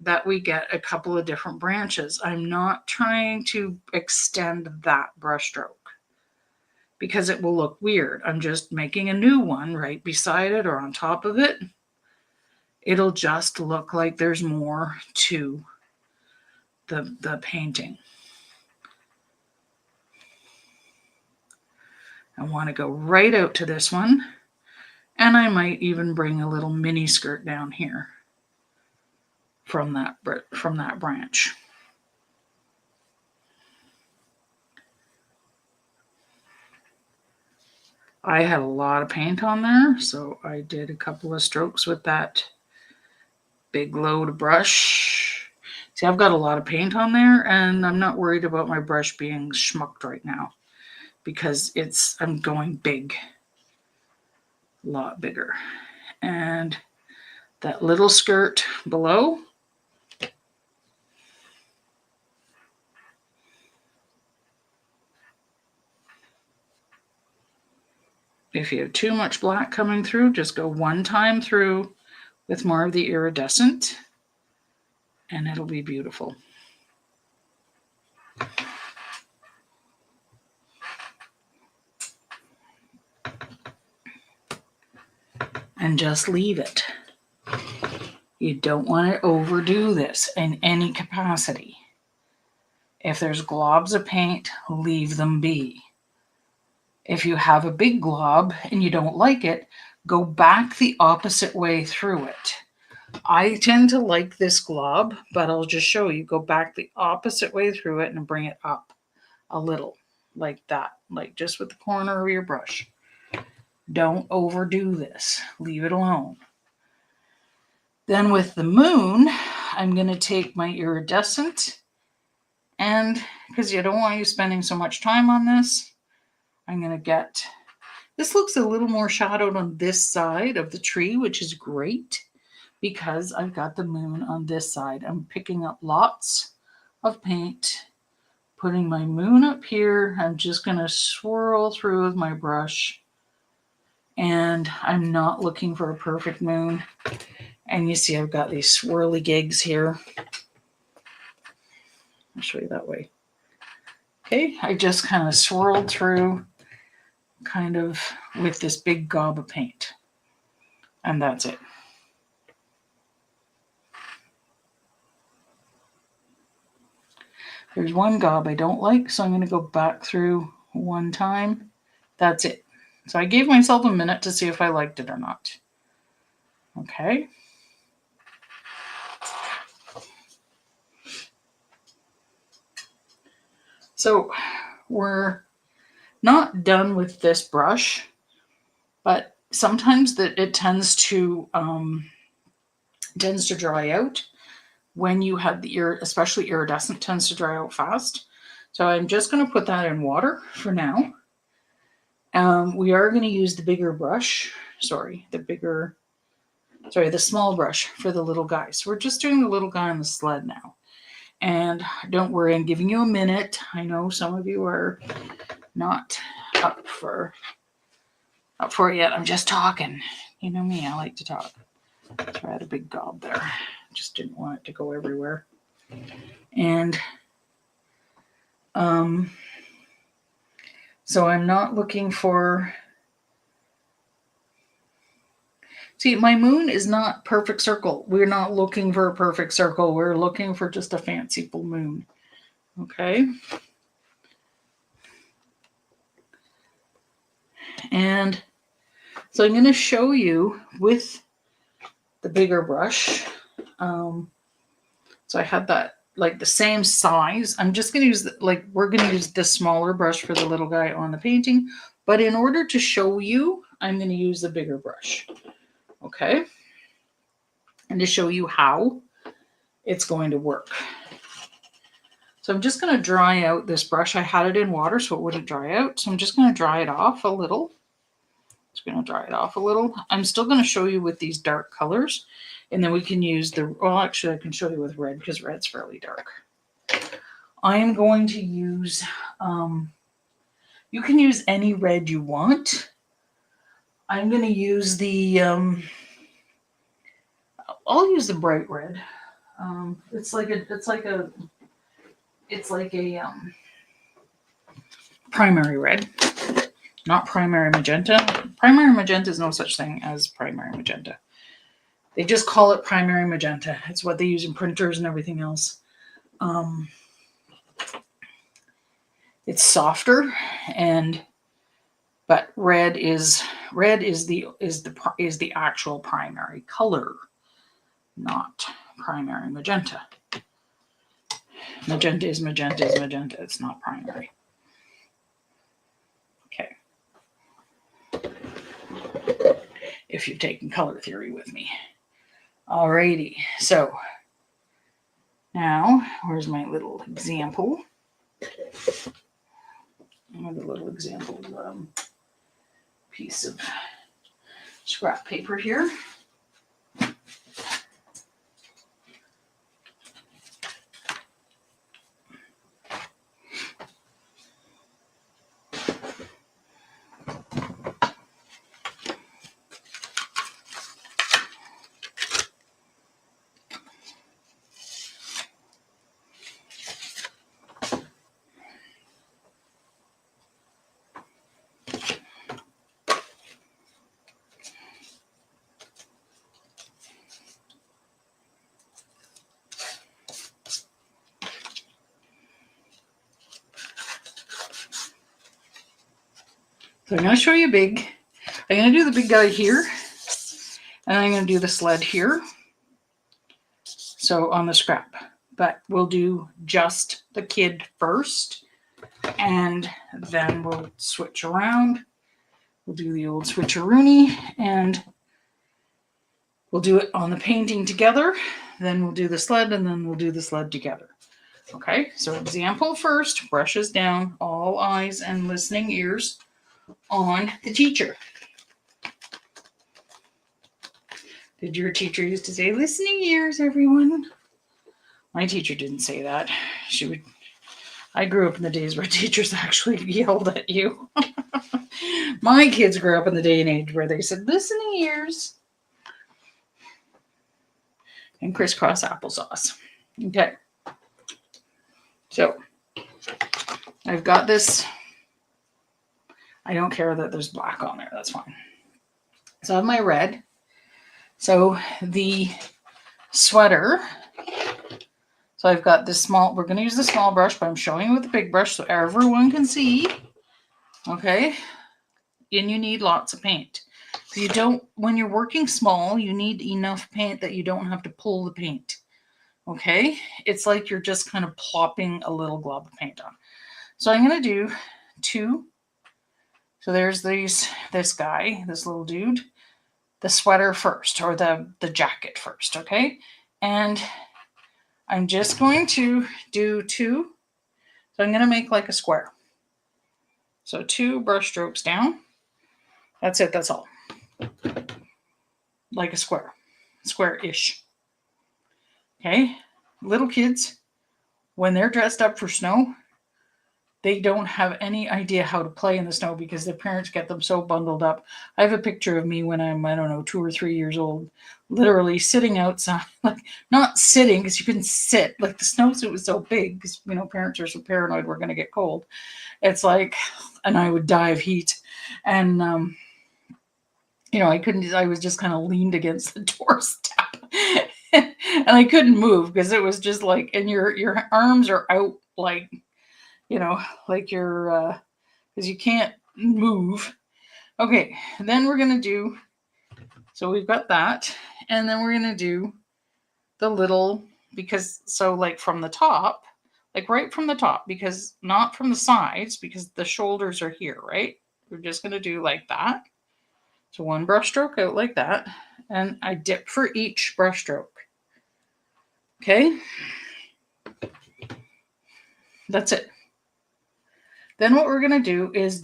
that we get a couple of different branches. I'm not trying to extend that brush stroke because it will look weird. I'm just making a new one right beside it or on top of it. It'll just look like there's more to the painting. I want to go right out to this one, and I might even bring a little mini skirt down here from that branch. I had a lot of paint on there, so I did a couple of strokes with that big load of brush. See, I've got a lot of paint on there, and I'm not worried about my brush being schmucked right now because I'm going big, a lot bigger. And that little skirt below, if you have too much black coming through, just go one time through with more of the iridescent, and it'll be beautiful. And just leave it. You don't want to overdo this in any capacity. If there's globs of paint, leave them be. If you have a big glob and you don't like it, go back the opposite way through it. I tend to like this glob, but I'll just show you. Go back the opposite way through it and bring it up a little, like that, like just with the corner of your brush. Don't overdo this. Leave it alone. Then with the moon, I'm going to take my iridescent, and because you don't want you spending so much time on this, I'm going to get This looks a little more shadowed on this side of the tree, which is great because I've got the moon on this side. I'm picking up lots of paint, putting my moon up here. I'm just going to swirl through with my brush. And I'm not looking for a perfect moon. And you see I've got these swirly gigs here. I'll show you that way. Okay, I just kind of swirled through kind of with this big gob of paint. And that's it. There's one gob I don't like, so I'm going to go back through one time. That's it. So I gave myself a minute to see if I liked it or not. Okay. So we're not done with this brush, but sometimes it tends to dry out when you have the especially iridescent tends to dry out fast. So I'm just going to put that in water for now. We are going to use the bigger brush. The small brush for the little guy. So we're just doing the little guy on the sled now. And don't worry, I'm giving you a minute. I know some of you are not up for it yet. I'm just talking. You know me, I like to talk. So I had a big gob there. Just didn't want it to go everywhere. And so I'm not looking for... See, my moon is not perfect circle. We're not looking for a perfect circle. We're looking for just a fanciful moon. Okay. And so I'm going to show you with the bigger brush. So I had that like the same size. I'm just going to use we're going to use the smaller brush for the little guy on the painting. But in order to show you, I'm going to use the bigger brush. Okay. And to show you how it's going to work. So I'm just going to dry out this brush. I had it in water so it wouldn't dry out. So I'm just going to dry it off a little. I'm still going to show you with these dark colors. And then we can use actually I can show you with red because red's fairly dark. I am going to use, you can use any red you want. I'm going to use I'll use the bright red. It's like a primary red, not primary magenta. Primary magenta is no such thing as primary magenta. They just call it primary magenta. It's what they use in printers and everything else. It's softer, but red is the actual primary color, not primary magenta. Magenta is magenta is magenta. It's not primary. Okay. If you've taken color theory with me. Alrighty. So now, where's my little example? Another little example piece of scrap paper here. So I'm going to show you big. I'm going to do the big guy here. And I'm going to do the sled here. So on the scrap. But we'll do just the kid first. And then we'll switch around. We'll do the old switcheroony. And we'll do it on the painting together. Then we'll do the sled. And then we'll do the sled together. Okay, so example first. Brushes down. All eyes and listening ears. on the teacher. Did your teacher used to say, listening ears, everyone? My teacher didn't say that. She would. I grew up in the days where teachers actually yelled at you. My kids grew up in the day and age where they said, listening ears. And crisscross applesauce. Okay. So, I've got this. I don't care that there's black on there. That's fine. So I have my red. So the sweater. So I've got this small, we're going to use the small brush, but I'm showing you with the big brush so everyone can see. Okay. And you need lots of paint. So you don't, when you're working small, you need enough paint that you don't have to pull the paint. Okay. It's like you're just kind of plopping a little glob of paint on. So I'm going to do 2. So there's this guy, this little dude, the sweater first, or the jacket first, okay? And I'm just going to do 2. So I'm going to make like a square. So 2 brush strokes down. That's it, that's all. Like a square, square-ish. Okay? Little kids, when they're dressed up for snow, they don't have any idea how to play in the snow because their parents get them so bundled up. I have a picture of me when I'm, I don't know, 2 or 3 years old, literally sitting outside, like not sitting because you couldn't sit. Like the snowsuit was so big because, you know, parents are so paranoid we're going to get cold. It's like, and I would die of heat. And, you know, I was just kind of leaned against the doorstep and I couldn't move because it was just like, and your arms are out like, you know, like you're, because you can't move. Okay, then we're going to do, so we've got that, and then we're going to do the little, because, so like from the top, like right from the top, because not from the sides, because the shoulders are here, right? We're just going to do like that. So 1 brush stroke out like that, and I dip for each brush stroke. Okay? That's it. Then what we're going to do is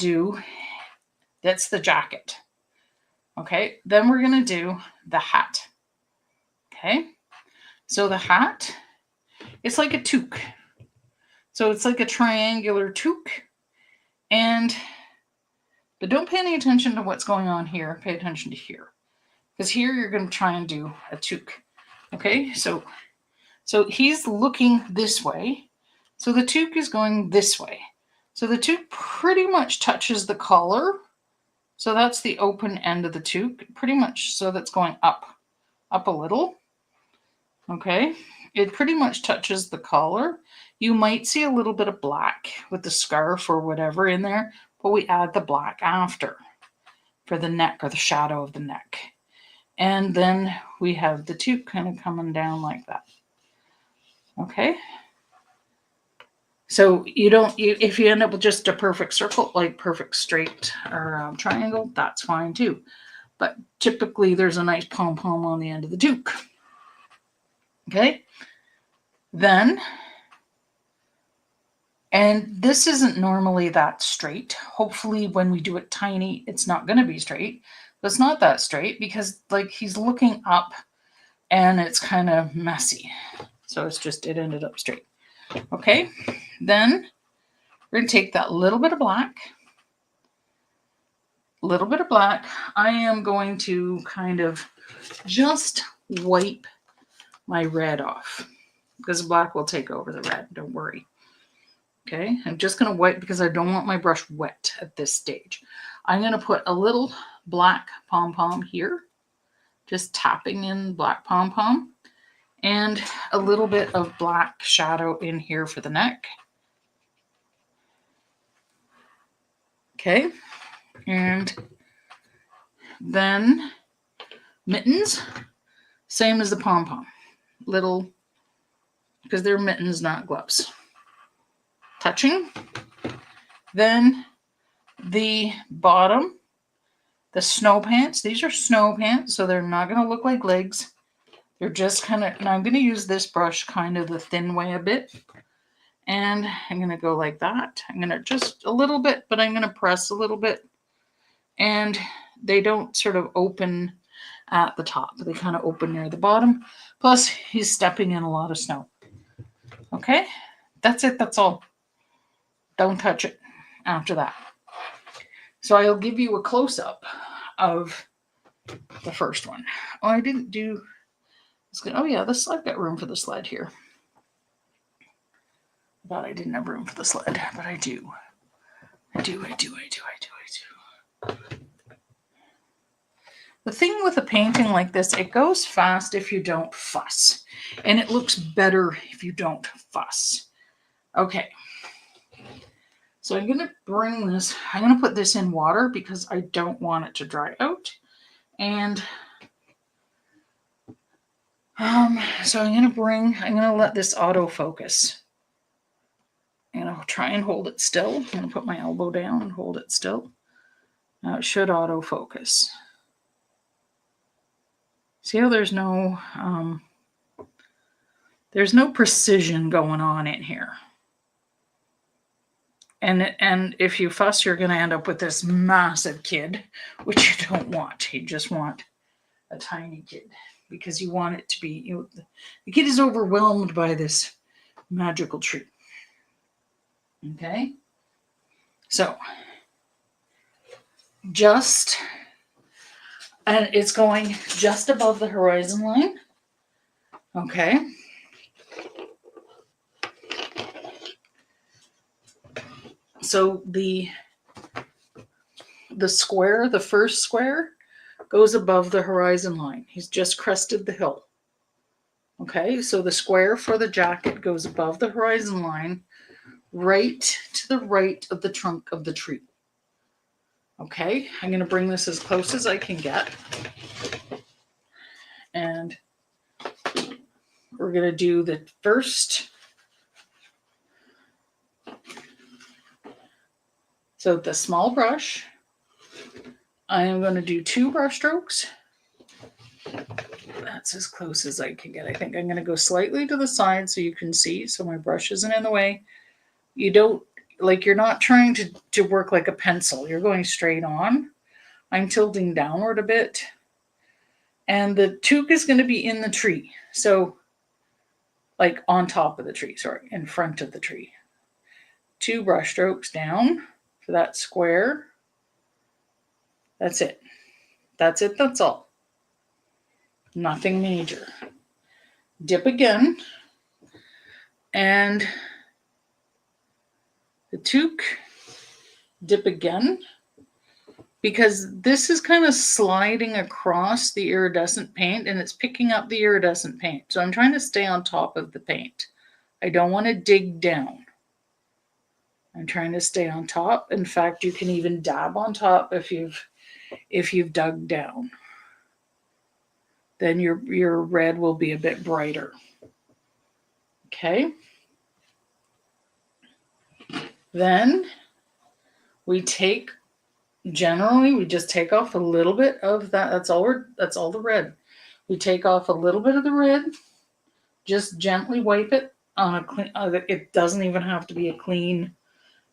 that's the jacket. Okay, then we're going to do the hat. Okay, so the hat, it's like a toque. So it's like a triangular toque. But don't pay any attention to what's going on here. Pay attention to here. Because here you're going to try and do a toque. Okay, so he's looking this way. So the toque is going this way. So the toque pretty much touches the collar. So that's the open end of the toque, pretty much. So that's going up a little. Okay, it pretty much touches the collar. You might see a little bit of black with the scarf or whatever in there, but we add the black after for the neck or the shadow of the neck. And then we have the toque kind of coming down like that. Okay. So if you end up with just a perfect circle, like perfect straight or triangle, that's fine too. But typically there's a nice pom-pom on the end of the toque. Okay. Then, and this isn't normally that straight. Hopefully when we do it tiny, it's not going to be straight. But it's not that straight because like he's looking up and it's kind of messy. So it ended up straight. Okay. Then we're going to take that little bit of black. I am going to kind of just wipe my red off because black will take over the red. Don't worry. Okay. I'm just going to wipe because I don't want my brush wet at this stage. I'm going to put a little black pom-pom here, just tapping in black pom-pom, and a little bit of black shadow in here for the neck. Okay. And then mittens, same as the pom-pom. Little, because they're mittens, not gloves. Touching. Then the bottom, the snow pants. These are snow pants, so they're not going to look like legs. They're just kind of, and I'm going to use this brush kind of the thin way a bit. And I'm going to go like that. I'm going to just a little bit, but I'm going to press a little bit and they don't sort of open at the top. They kind of open near the bottom. Plus, he's stepping in a lot of snow. Okay, that's it. That's all. Don't touch it after that. So I'll give you a close-up of the first one. Oh, I didn't do... Oh yeah, I've got room for the sled here. I thought I didn't have room for the sled, but I do. I do. The thing with a painting like this, it goes fast if you don't fuss. And it looks better if you don't fuss. Okay. So I'm going to bring this, I'm going to put this in water because I don't want it to dry out. And so I'm going to let this autofocus. I'm going to try and hold it still. I'm going to put my elbow down and hold it still. Now it should autofocus. See how there's no precision going on in here. And if you fuss, you're going to end up with this massive kid, which you don't want. You just want a tiny kid because you want it to be, the kid is overwhelmed by this magical tree. Okay? So, and it's going just above the horizon line. Okay? So the square, the first square, goes above the horizon line. He's just crested the hill. Okay, so the square for the jacket goes above the horizon line, right to the right of the trunk of the tree. Okay, I'm going to bring this as close as I can get. And we're going to do the first... So the small brush, I am going to do 2 brush strokes. That's as close as I can get. I think I'm going to go slightly to the side so you can see, so my brush isn't in the way. You're not trying to work like a pencil. You're going straight on. I'm tilting downward a bit. And the toque is going to be in the tree. So, like on top of the tree, in front of the tree. 2 brush strokes down for that square. That's it. That's it. That's all. Nothing major. Dip again. And the toque, dip again. Because this is kind of sliding across the iridescent paint and it's picking up the iridescent paint. So I'm trying to stay on top of the paint. I don't want to dig down. I'm trying to stay on top. In fact, you can even dab on top if you've dug down. Then your red will be a bit brighter. Okay. Then we just take off a little bit of that. That's all the red. We take off a little bit of the red. Just gently wipe it on a clean, it doesn't even have to be a clean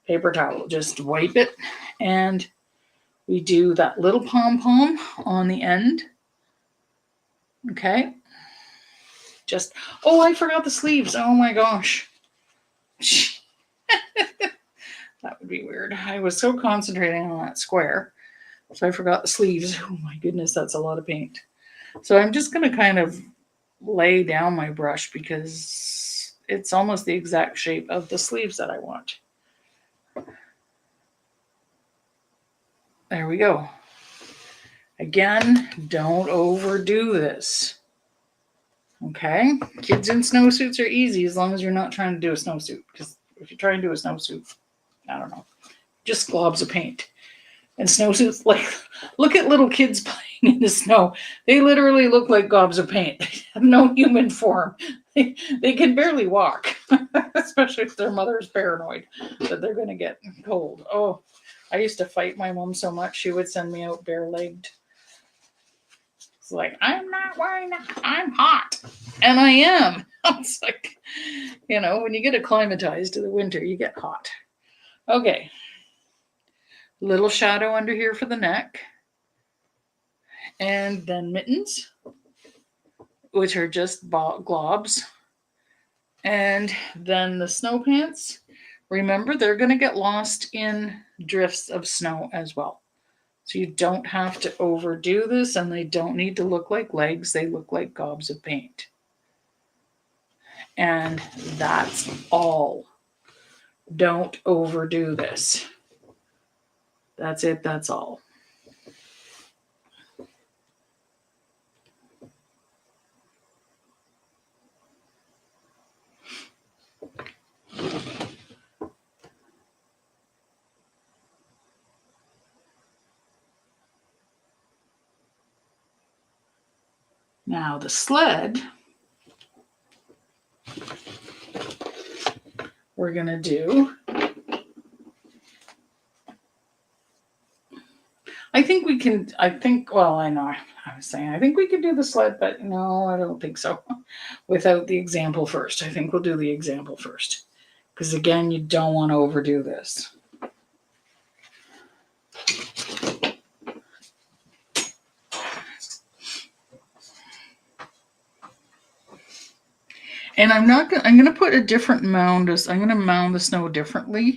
paper towel. Just wipe it. And we do that little pom-pom on the end. Okay. I forgot the sleeves. Oh my gosh. That would be weird. I was so concentrating on that square. So I forgot the sleeves. Oh my goodness, that's a lot of paint. So I'm just going to kind of lay down my brush because it's almost the exact shape of the sleeves that I want. There we go. Again, don't overdo this. Okay? Kids in snowsuits are easy as long as you're not trying to do a snowsuit. Because if you try and do a snowsuit, I don't know, just globs of paint. And snowsuits, look at little kids playing in the snow. They literally look like gobs of paint. They have no human form. They can barely walk, especially if their mother's paranoid that they're going to get cold. Oh, I used to fight my mom so much. She would send me out bare-legged. It's like, I'm not wearing that. I'm hot. And I am. It's like, when you get acclimatized to the winter, you get hot. Okay. Little shadow under here for the neck. And then mittens, which are just globs. And then the snow pants. Remember, they're going to get lost in drifts of snow as well. So you don't have to overdo this, and they don't need to look like legs. They look like gobs of paint. And that's all. Don't overdo this. That's it. That's all. Now the sled, we're going to do, I think we can, well, I know, I was saying, I think we could do the sled, but no, I don't think so. Without the example first. I think we'll do the example first. Because again, you don't want to overdo this. And I'm going to put a different mound. I'm going to mound the snow differently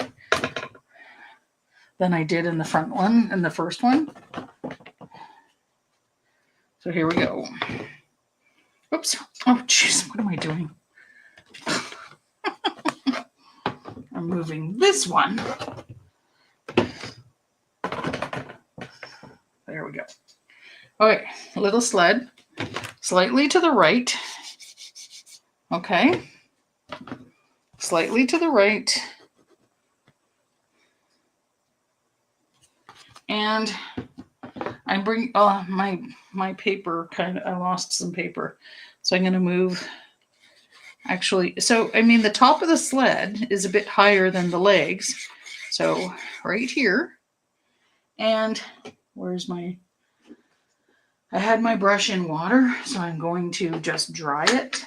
than I did in the front one, in the first one. So here we go. Oops. Oh, jeez. What am I doing? I'm moving this one. There we go. Okay. Little sled. Slightly to the right. Okay. Slightly to the right. And I'm bringing, my paper I lost some paper. So I'm going to move, actually, so, I mean, the top of the sled is a bit higher than the legs. So right here. And where's I had my brush in water, so I'm going to just dry it.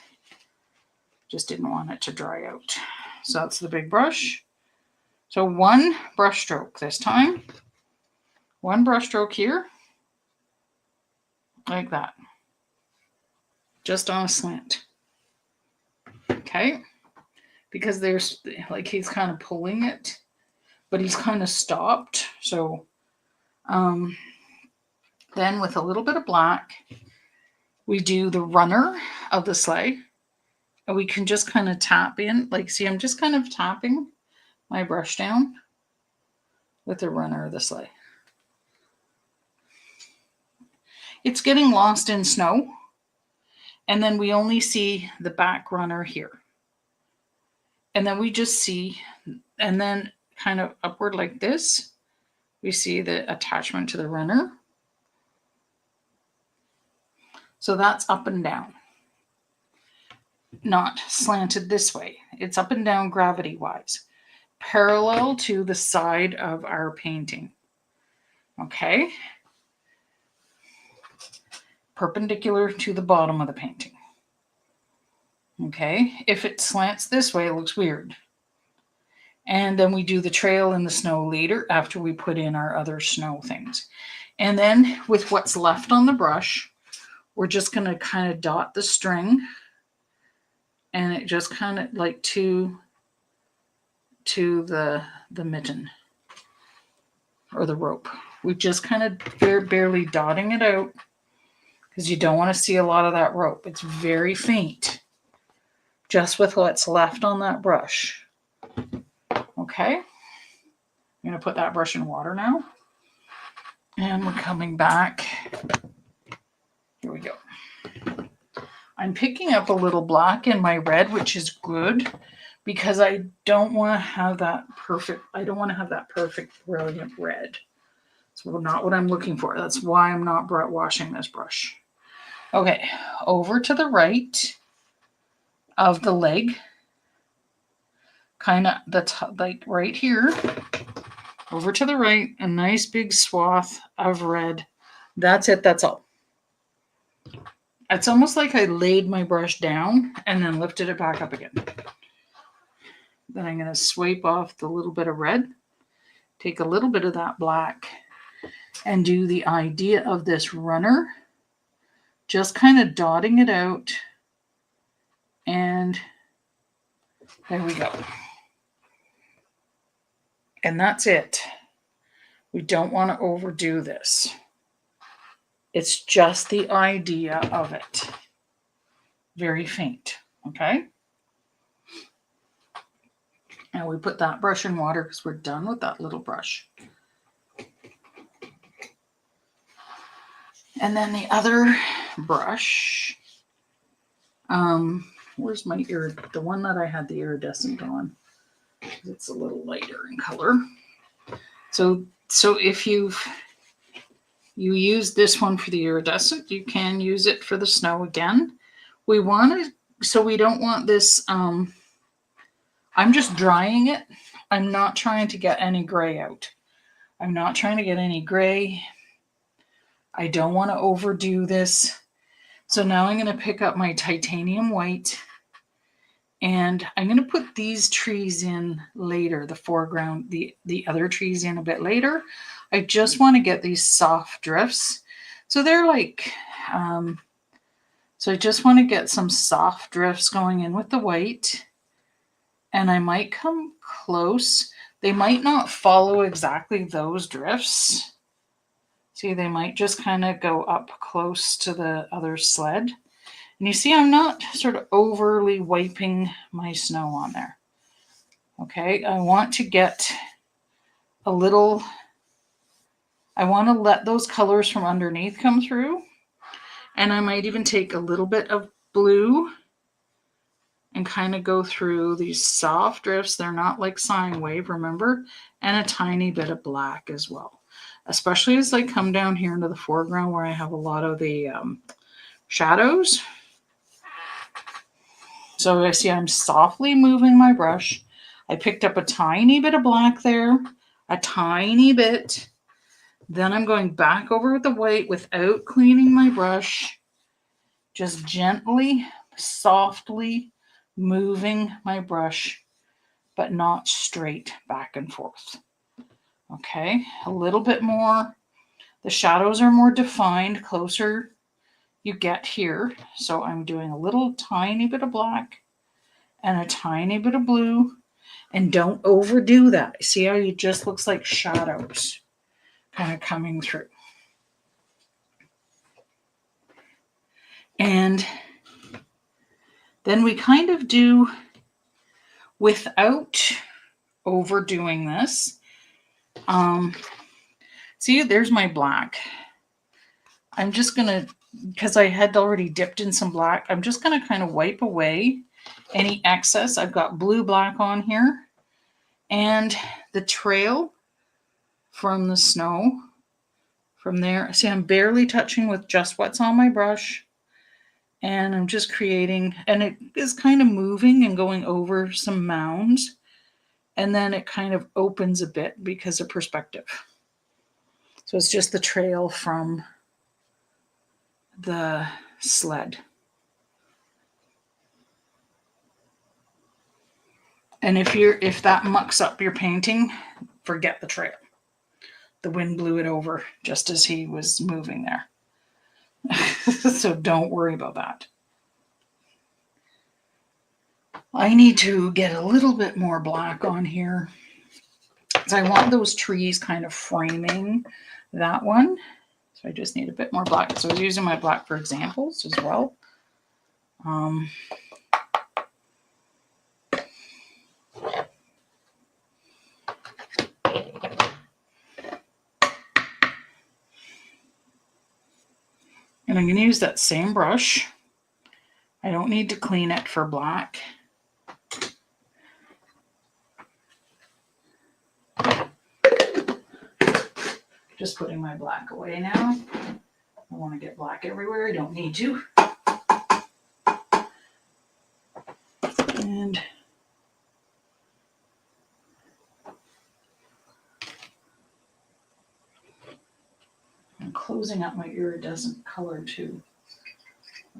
Just didn't want it to dry out. So that's the big brush. So one brush stroke this time. One brush stroke here. Like that. Just on a slant. Okay. Because there's, like, he's kind of pulling it, but he's kind of stopped. So then with a little bit of black, we do the runner of the sleigh. And we can just kind of tap in. Like, see, I'm just kind of tapping my brush down with the runner of the sleigh. It's getting lost in snow. And then we only see the back runner here. And then we just see, and then kind of upward like this, we see the attachment to the runner. So that's up and down. Not slanted this way. It's up and down gravity-wise, parallel to the side of our painting. Okay? Perpendicular to the bottom of the painting. Okay? If it slants this way, it looks weird. And then we do the trail in the snow later after we put in our other snow things. And then with what's left on the brush, we're just going to kind of dot the string. And it just kind of like to the mitten or the rope. We're just kind of barely dotting it out because you don't want to see a lot of that rope. It's very faint, just with what's left on that brush. Okay. I'm going to put that brush in water now. And we're coming back. Here we go. I'm picking up a little black in my red, which is good because I don't want to have that perfect, brilliant red. It's not what I'm looking for. That's why I'm not washing this brush. Okay, over to the right of the leg. Kind of, that's like right here. Over to the right, a nice big swath of red. That's it, that's all. It's almost like I laid my brush down and then lifted it back up again. Then I'm going to swipe off the little bit of red take a little bit of that black and do the idea of this runner, just kind of dotting it out. And there we go. And that's it. We don't want to overdo this. It's just the idea of it. Very faint, okay? And we put that brush in water because we're done with that little brush. And then the other brush, where's my the one that I had the iridescent on? It's a little lighter in color. So if you use this one for the iridescent, you can use it for the snow again. We want it, so we don't want this, I'm just drying it. I'm not trying to get any gray out. I'm not trying to get any gray. I don't want to overdo this. So now I'm going to pick up my titanium white and I'm going to put these trees in later, the foreground, the other trees in a bit later. I just want to get these soft drifts. So they're like, so I just want to get some soft drifts going in with the white. And I might come close. They might not follow exactly those drifts. See, they might just kind of go up close to the other sled. And you see, I'm not sort of overly wiping my snow on there. Okay, I want to get a little, I want to let those colors from underneath come through. And I might even take a little bit of blue and kind of go through these soft drifts. They're not like sine wave, remember? And a tiny bit of black as well. Especially as I come down here into the foreground where I have a lot of the shadows. So I see I'm softly moving my brush. I picked up a tiny bit of black there, a tiny bit. Then I'm going back over with the white without cleaning my brush. Just gently, softly moving my brush, but not straight back and forth. Okay, a little bit more. The shadows are more defined closer you get here. So I'm doing a little tiny bit of black and a tiny bit of blue. And don't overdo that. See how it just looks like shadows kind of coming through. And then we kind of do without overdoing this. See, there's my black. I'm just going to, because I had already dipped in some black, I'm just going to kind of wipe away any excess. I've got blue black on here. And the trail from the snow, from there, see, I'm barely touching with just what's on my brush. And I'm just creating, and it is kind of moving and going over some mounds. And then it kind of opens a bit because of perspective. So it's just the trail from the sled. And if that mucks up your painting, forget the trail. The wind blew it over just as he was moving there. So don't worry about that. I need to get a little bit more black on here. So I want those trees kind of framing that one. So I just need a bit more black. So I was using my black for examples as well. And I'm going to use that same brush. I don't need to clean it for black. Just putting my black away now. I want to get black everywhere. I don't need to. And I'm closing up my iridescent color too.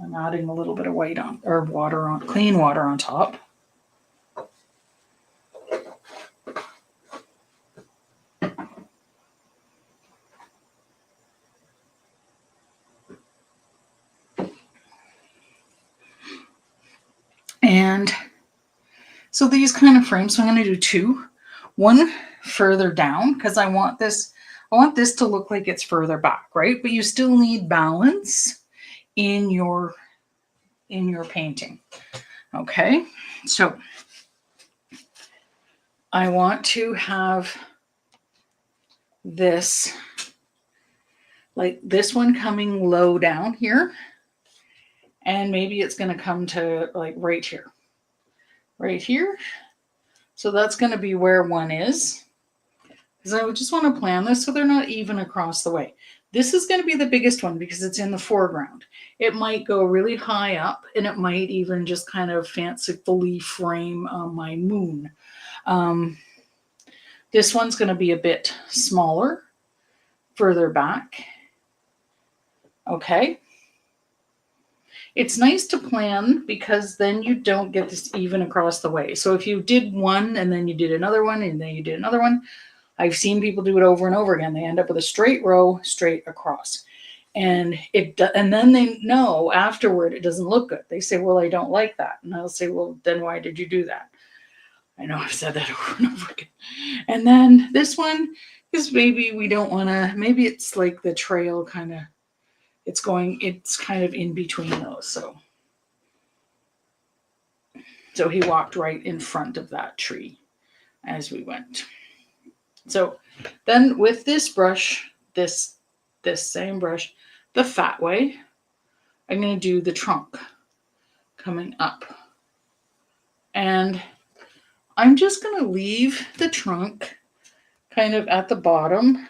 I'm adding a little bit of white on, or water on, clean water on top. And so these kind of frames, so I'm going to do two. One further down because I want this to look like it's further back, right? But you still need balance in your painting. Okay? So I want to have this, like this one coming low down here. And maybe it's going to come to like right here. Right here. So that's going to be where one is. Because I would just want to plan this so they're not even across the way. This is going to be the biggest one because it's in the foreground. It might go really high up and it might even just kind of fancifully frame my moon. This one's going to be a bit smaller, further back. Okay. It's nice to plan because then you don't get this even across the way. So if you did one and then you did another one and then you did another one, I've seen people do it over and over again. They end up with a straight row straight across. And then they know afterward it doesn't look good. They say, well, I don't like that. And I'll say, well, then why did you do that? I know I've said that over and over again. And then this one is maybe we don't want to, maybe it's like the trail kind of, it's kind of in between those. So he walked right in front of that tree as we went. So then with this brush, this same brush, the fat way, I'm going to do the trunk coming up. And I'm just going to leave the trunk kind of at the bottom.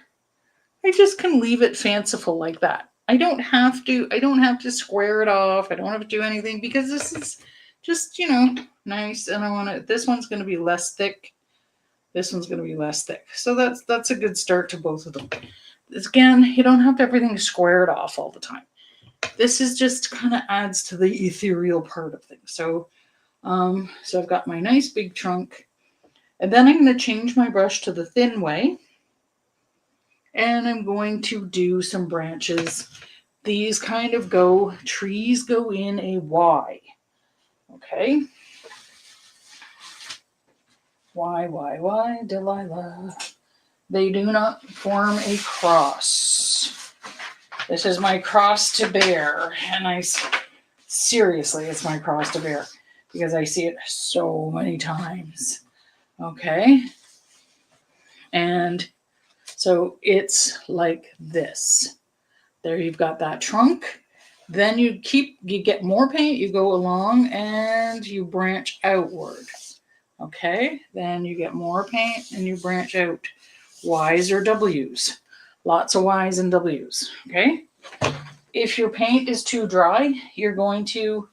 I just can leave it fanciful like that. I don't have to square it off. I don't have to do anything because this is just, nice. And this one's going to be less thick. This one's going to be less thick. So that's a good start to both of them. Again, you don't have to everything squared off all the time. This is just kind of adds to the ethereal part of things. So I've got my nice big trunk. And then I'm going to change my brush to the thin way. And I'm going to do some branches. These kind of trees go in a Y. Okay. Y, Delilah. They do not form a cross. This is my cross to bear. And seriously, it's my cross to bear because I see it so many times. Okay. And so it's like this. There you've got that trunk. Then you get more paint, you go along and you branch outward. Okay, then you get more paint and you branch out. Y's or W's. Lots of Y's and W's. Okay. If your paint is too dry, you're going to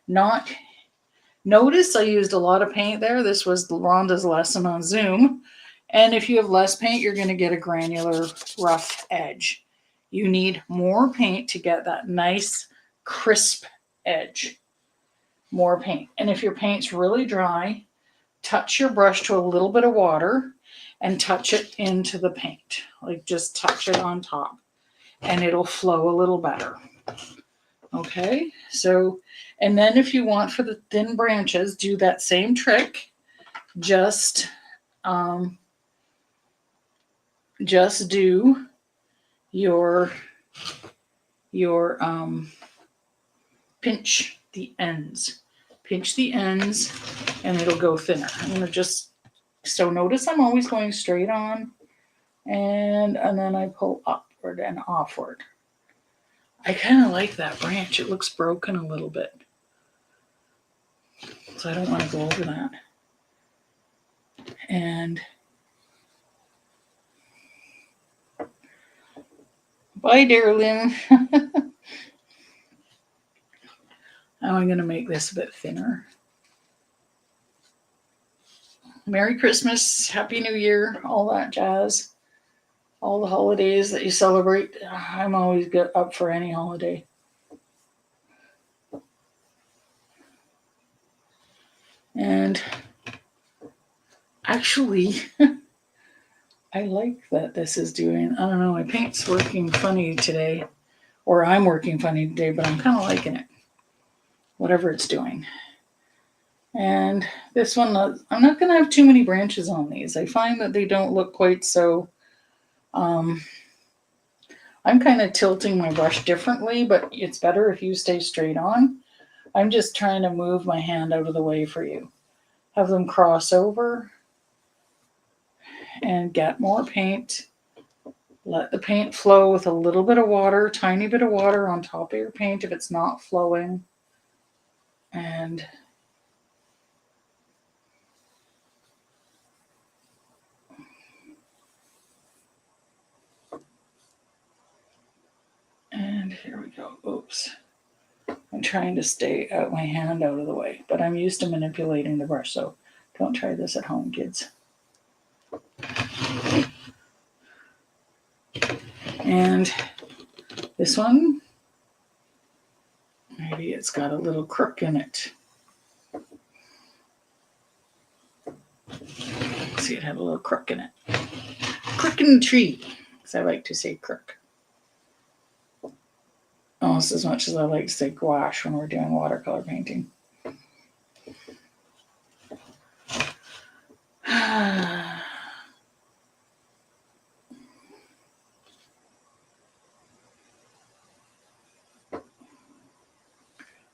not notice I used a lot of paint there. This was Rhonda's lesson on Zoom. And if you have less paint, you're going to get a granular, rough edge. You need more paint to get that nice, crisp edge. More paint. And if your paint's really dry, touch your brush to a little bit of water and touch it into the paint. Like just touch it on top and it'll flow a little better. Okay, so, and then if you want for the thin branches, do that same trick. Just do your pinch the ends. Pinch the ends and it'll go thinner. I'm going to so notice I'm always going straight on and then I pull upward and offward. I kind of like that branch. It looks broken a little bit. So I don't want to go over that. And bye, darling. Now I'm going to make this a bit thinner. Merry Christmas, Happy New Year, all that jazz. All the holidays that you celebrate. I'm always up for any holiday. And actually, I like that this is doing, I don't know, my paint's working funny today. Or I'm working funny today, but I'm kind of liking it. Whatever it's doing. And this one, I'm not going to have too many branches on these. I find that they don't look quite so, I'm kind of tilting my brush differently, but it's better if you stay straight on. I'm just trying to move my hand out of the way for you. Have them cross over and get more paint. Let the paint flow with a little bit of water, tiny bit of water on top of your paint if it's not flowing. And here we go. Oops. I'm trying to stay out my hand out of the way, but I'm used to manipulating the brush, so don't try this at home, kids. And this one, maybe it's got a little crook in it. See, it had a little crook in it. Crook in the tree, because I like to say crook. Almost as much as I like to say gouache when we're doing watercolor painting.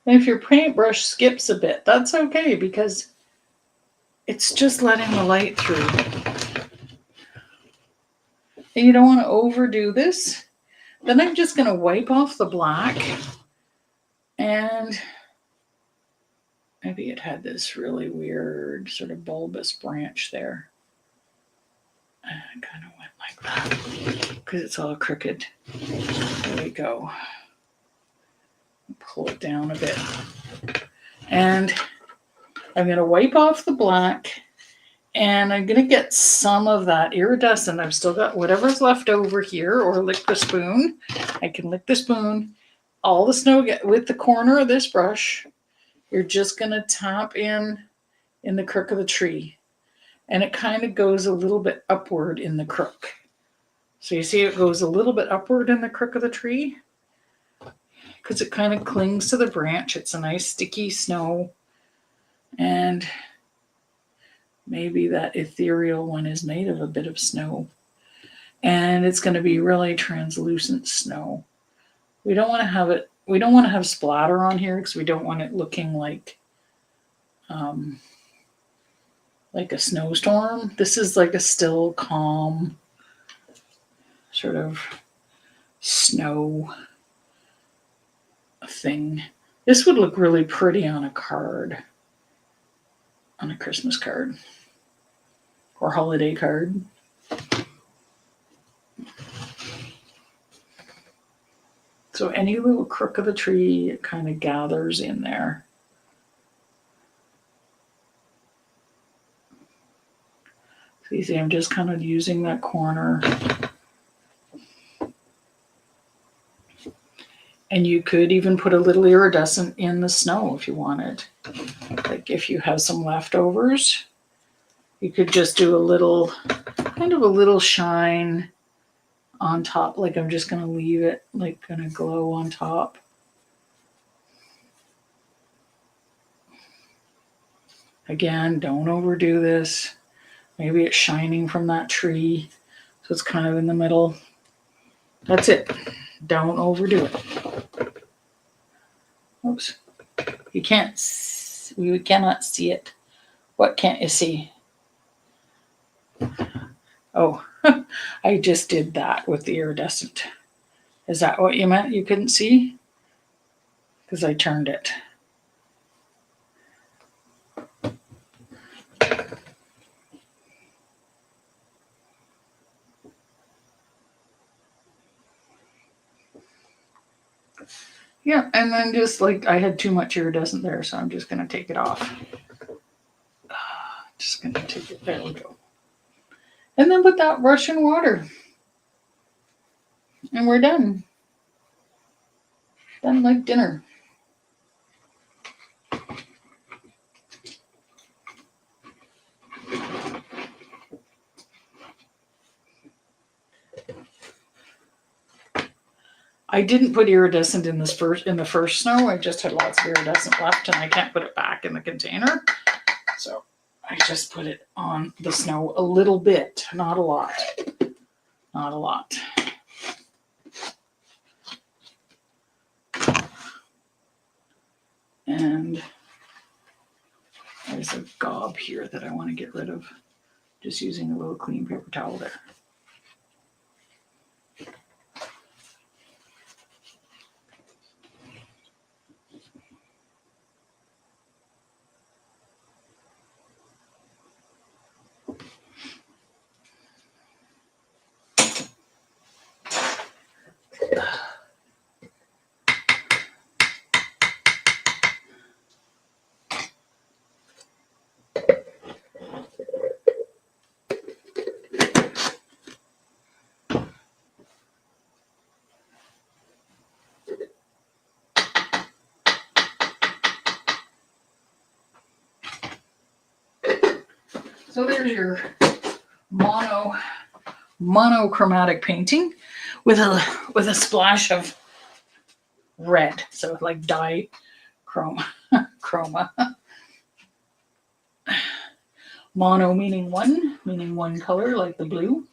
If your paintbrush skips a bit, that's okay because it's just letting the light through. And you don't want to overdo this. Then I'm just going to wipe off the black. And maybe it had this really weird sort of bulbous branch there. And it kind of went like that because it's all crooked. There we go. Pull it down a bit. And I'm going to wipe off the black. And I'm going to get some of that iridescent. I've still got whatever's left over here, or lick the spoon. I can lick the spoon. All the snow with the corner of this brush. You're just going to tap in the crook of the tree. And it kind of goes a little bit upward in the crook. So you see it goes a little bit upward in the crook of the tree? Because it kind of clings to the branch. It's a nice sticky snow. And maybe that ethereal one is made of a bit of snow. And it's going to be really translucent snow. We don't want to have it, we don't want to have splatter on here because we don't want it looking like a snowstorm. This is like a still, calm sort of snow thing. This would look really pretty on a card. On a Christmas card or holiday card. So any little crook of the tree, it kind of gathers in there. So you see, I'm just kind of using that corner. And you could even put a little iridescent in the snow if you wanted. Like if you have some leftovers, you could just do a little, kind of a little shine on top. Like I'm just going to leave it like going to glow on top. Again, don't overdo this. Maybe it's shining from that tree, so it's kind of in the middle. That's it. Don't overdo it. Oops. You can't, we cannot see it. What can't you see? Oh, I just did that with the iridescent. Is that what you meant? You couldn't see? Because I turned it. Yeah, and then just like I had too much iridescent there, so I'm just going to take it off. Just going to take it. There we go. And then put that brush in water. And we're done. Done like dinner. I didn't put iridescent in the first snow. I just had lots of iridescent left, and I can't put it back in the container So I just put it on the snow a little bit, not a lot. Not a lot. And there's a gob here that I want to get rid of. Just using a little clean paper towel there. So there's your monochromatic painting with a splash of red. So like dye chroma. Mono meaning one color, like the blue.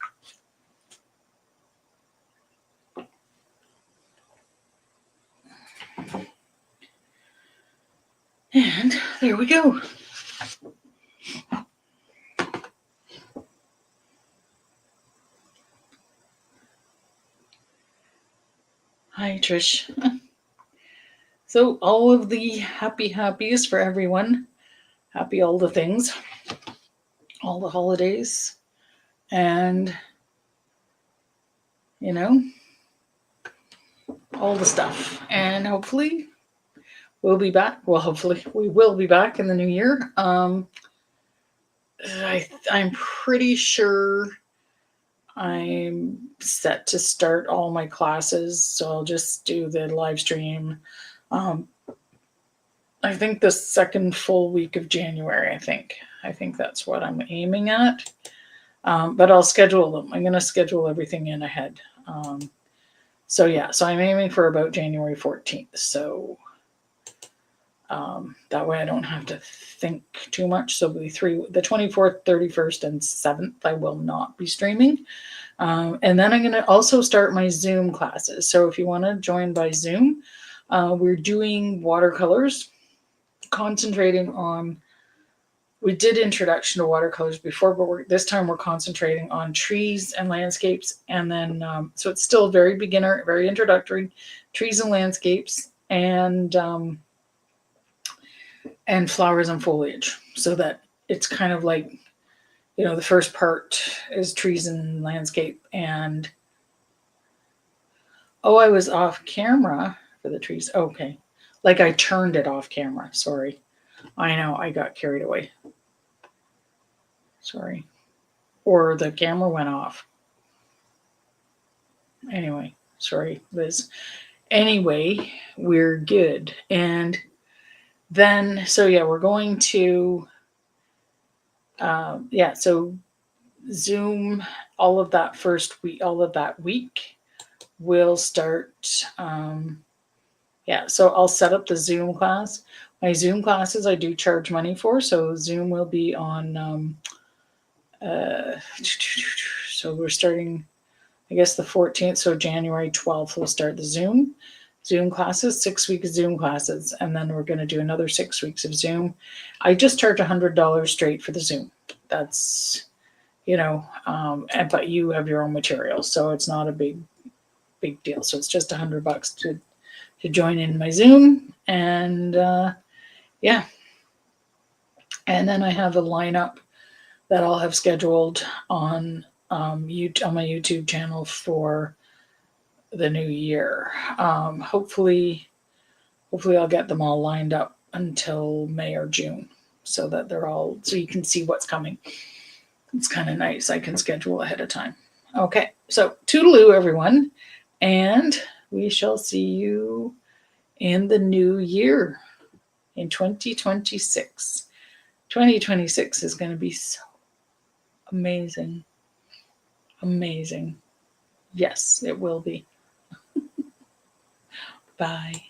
And there we go. Hi, Trish. So all of the happies for everyone. Happy all the things. All the holidays. And, you know, all the stuff. And hopefully we'll be back. Well, hopefully we will be back in the new year. I'm pretty sure I'm set to start all my classes, so I'll just do the live stream. I think the second full week of January, I think that's what I'm aiming at. But I'll schedule them. I'm going to schedule everything in ahead. So I'm aiming for about January 14th. So that way I don't have to think too much. So the 24th, 31st, and 7th, I will not be streaming. And then I'm going to also start my Zoom classes. So if you want to join by Zoom, we're doing watercolors, concentrating on, we did introduction to watercolors before, but this time we're concentrating on trees and landscapes. And then, so it's still very beginner, very introductory, trees and landscapes, and flowers and foliage, so that it's kind of like, you know, the first part is trees and landscape. And I was off camera for the trees. Okay. Like I turned it off camera. Sorry. I know I got carried away. Sorry. Or the camera went off. Anyway, sorry, Liz. Anyway, we're good. And then, so yeah, we're going to, so Zoom, all of that week, we'll start. So I'll set up the Zoom class. My Zoom classes I do charge money for, so Zoom will be on. So we're starting, I guess, the 14th. So January 12th we'll start the Zoom classes, 6 weeks Zoom classes, and then we're going to do another 6 weeks of Zoom. I just charge $100 straight for the Zoom. That's, you know, but you have your own materials, so it's not a big deal. So it's just $100 to join in my Zoom, and and then I have a lineup that I'll have scheduled on my YouTube channel for the new year. Hopefully I'll get them all lined up until May or June, so that so you can see what's coming. It's kind of nice. I can schedule ahead of time. Okay, so toodaloo, everyone, and we shall see you in the new year, in 2026. 2026 is going to be so amazing. Amazing. Yes, it will be. Bye.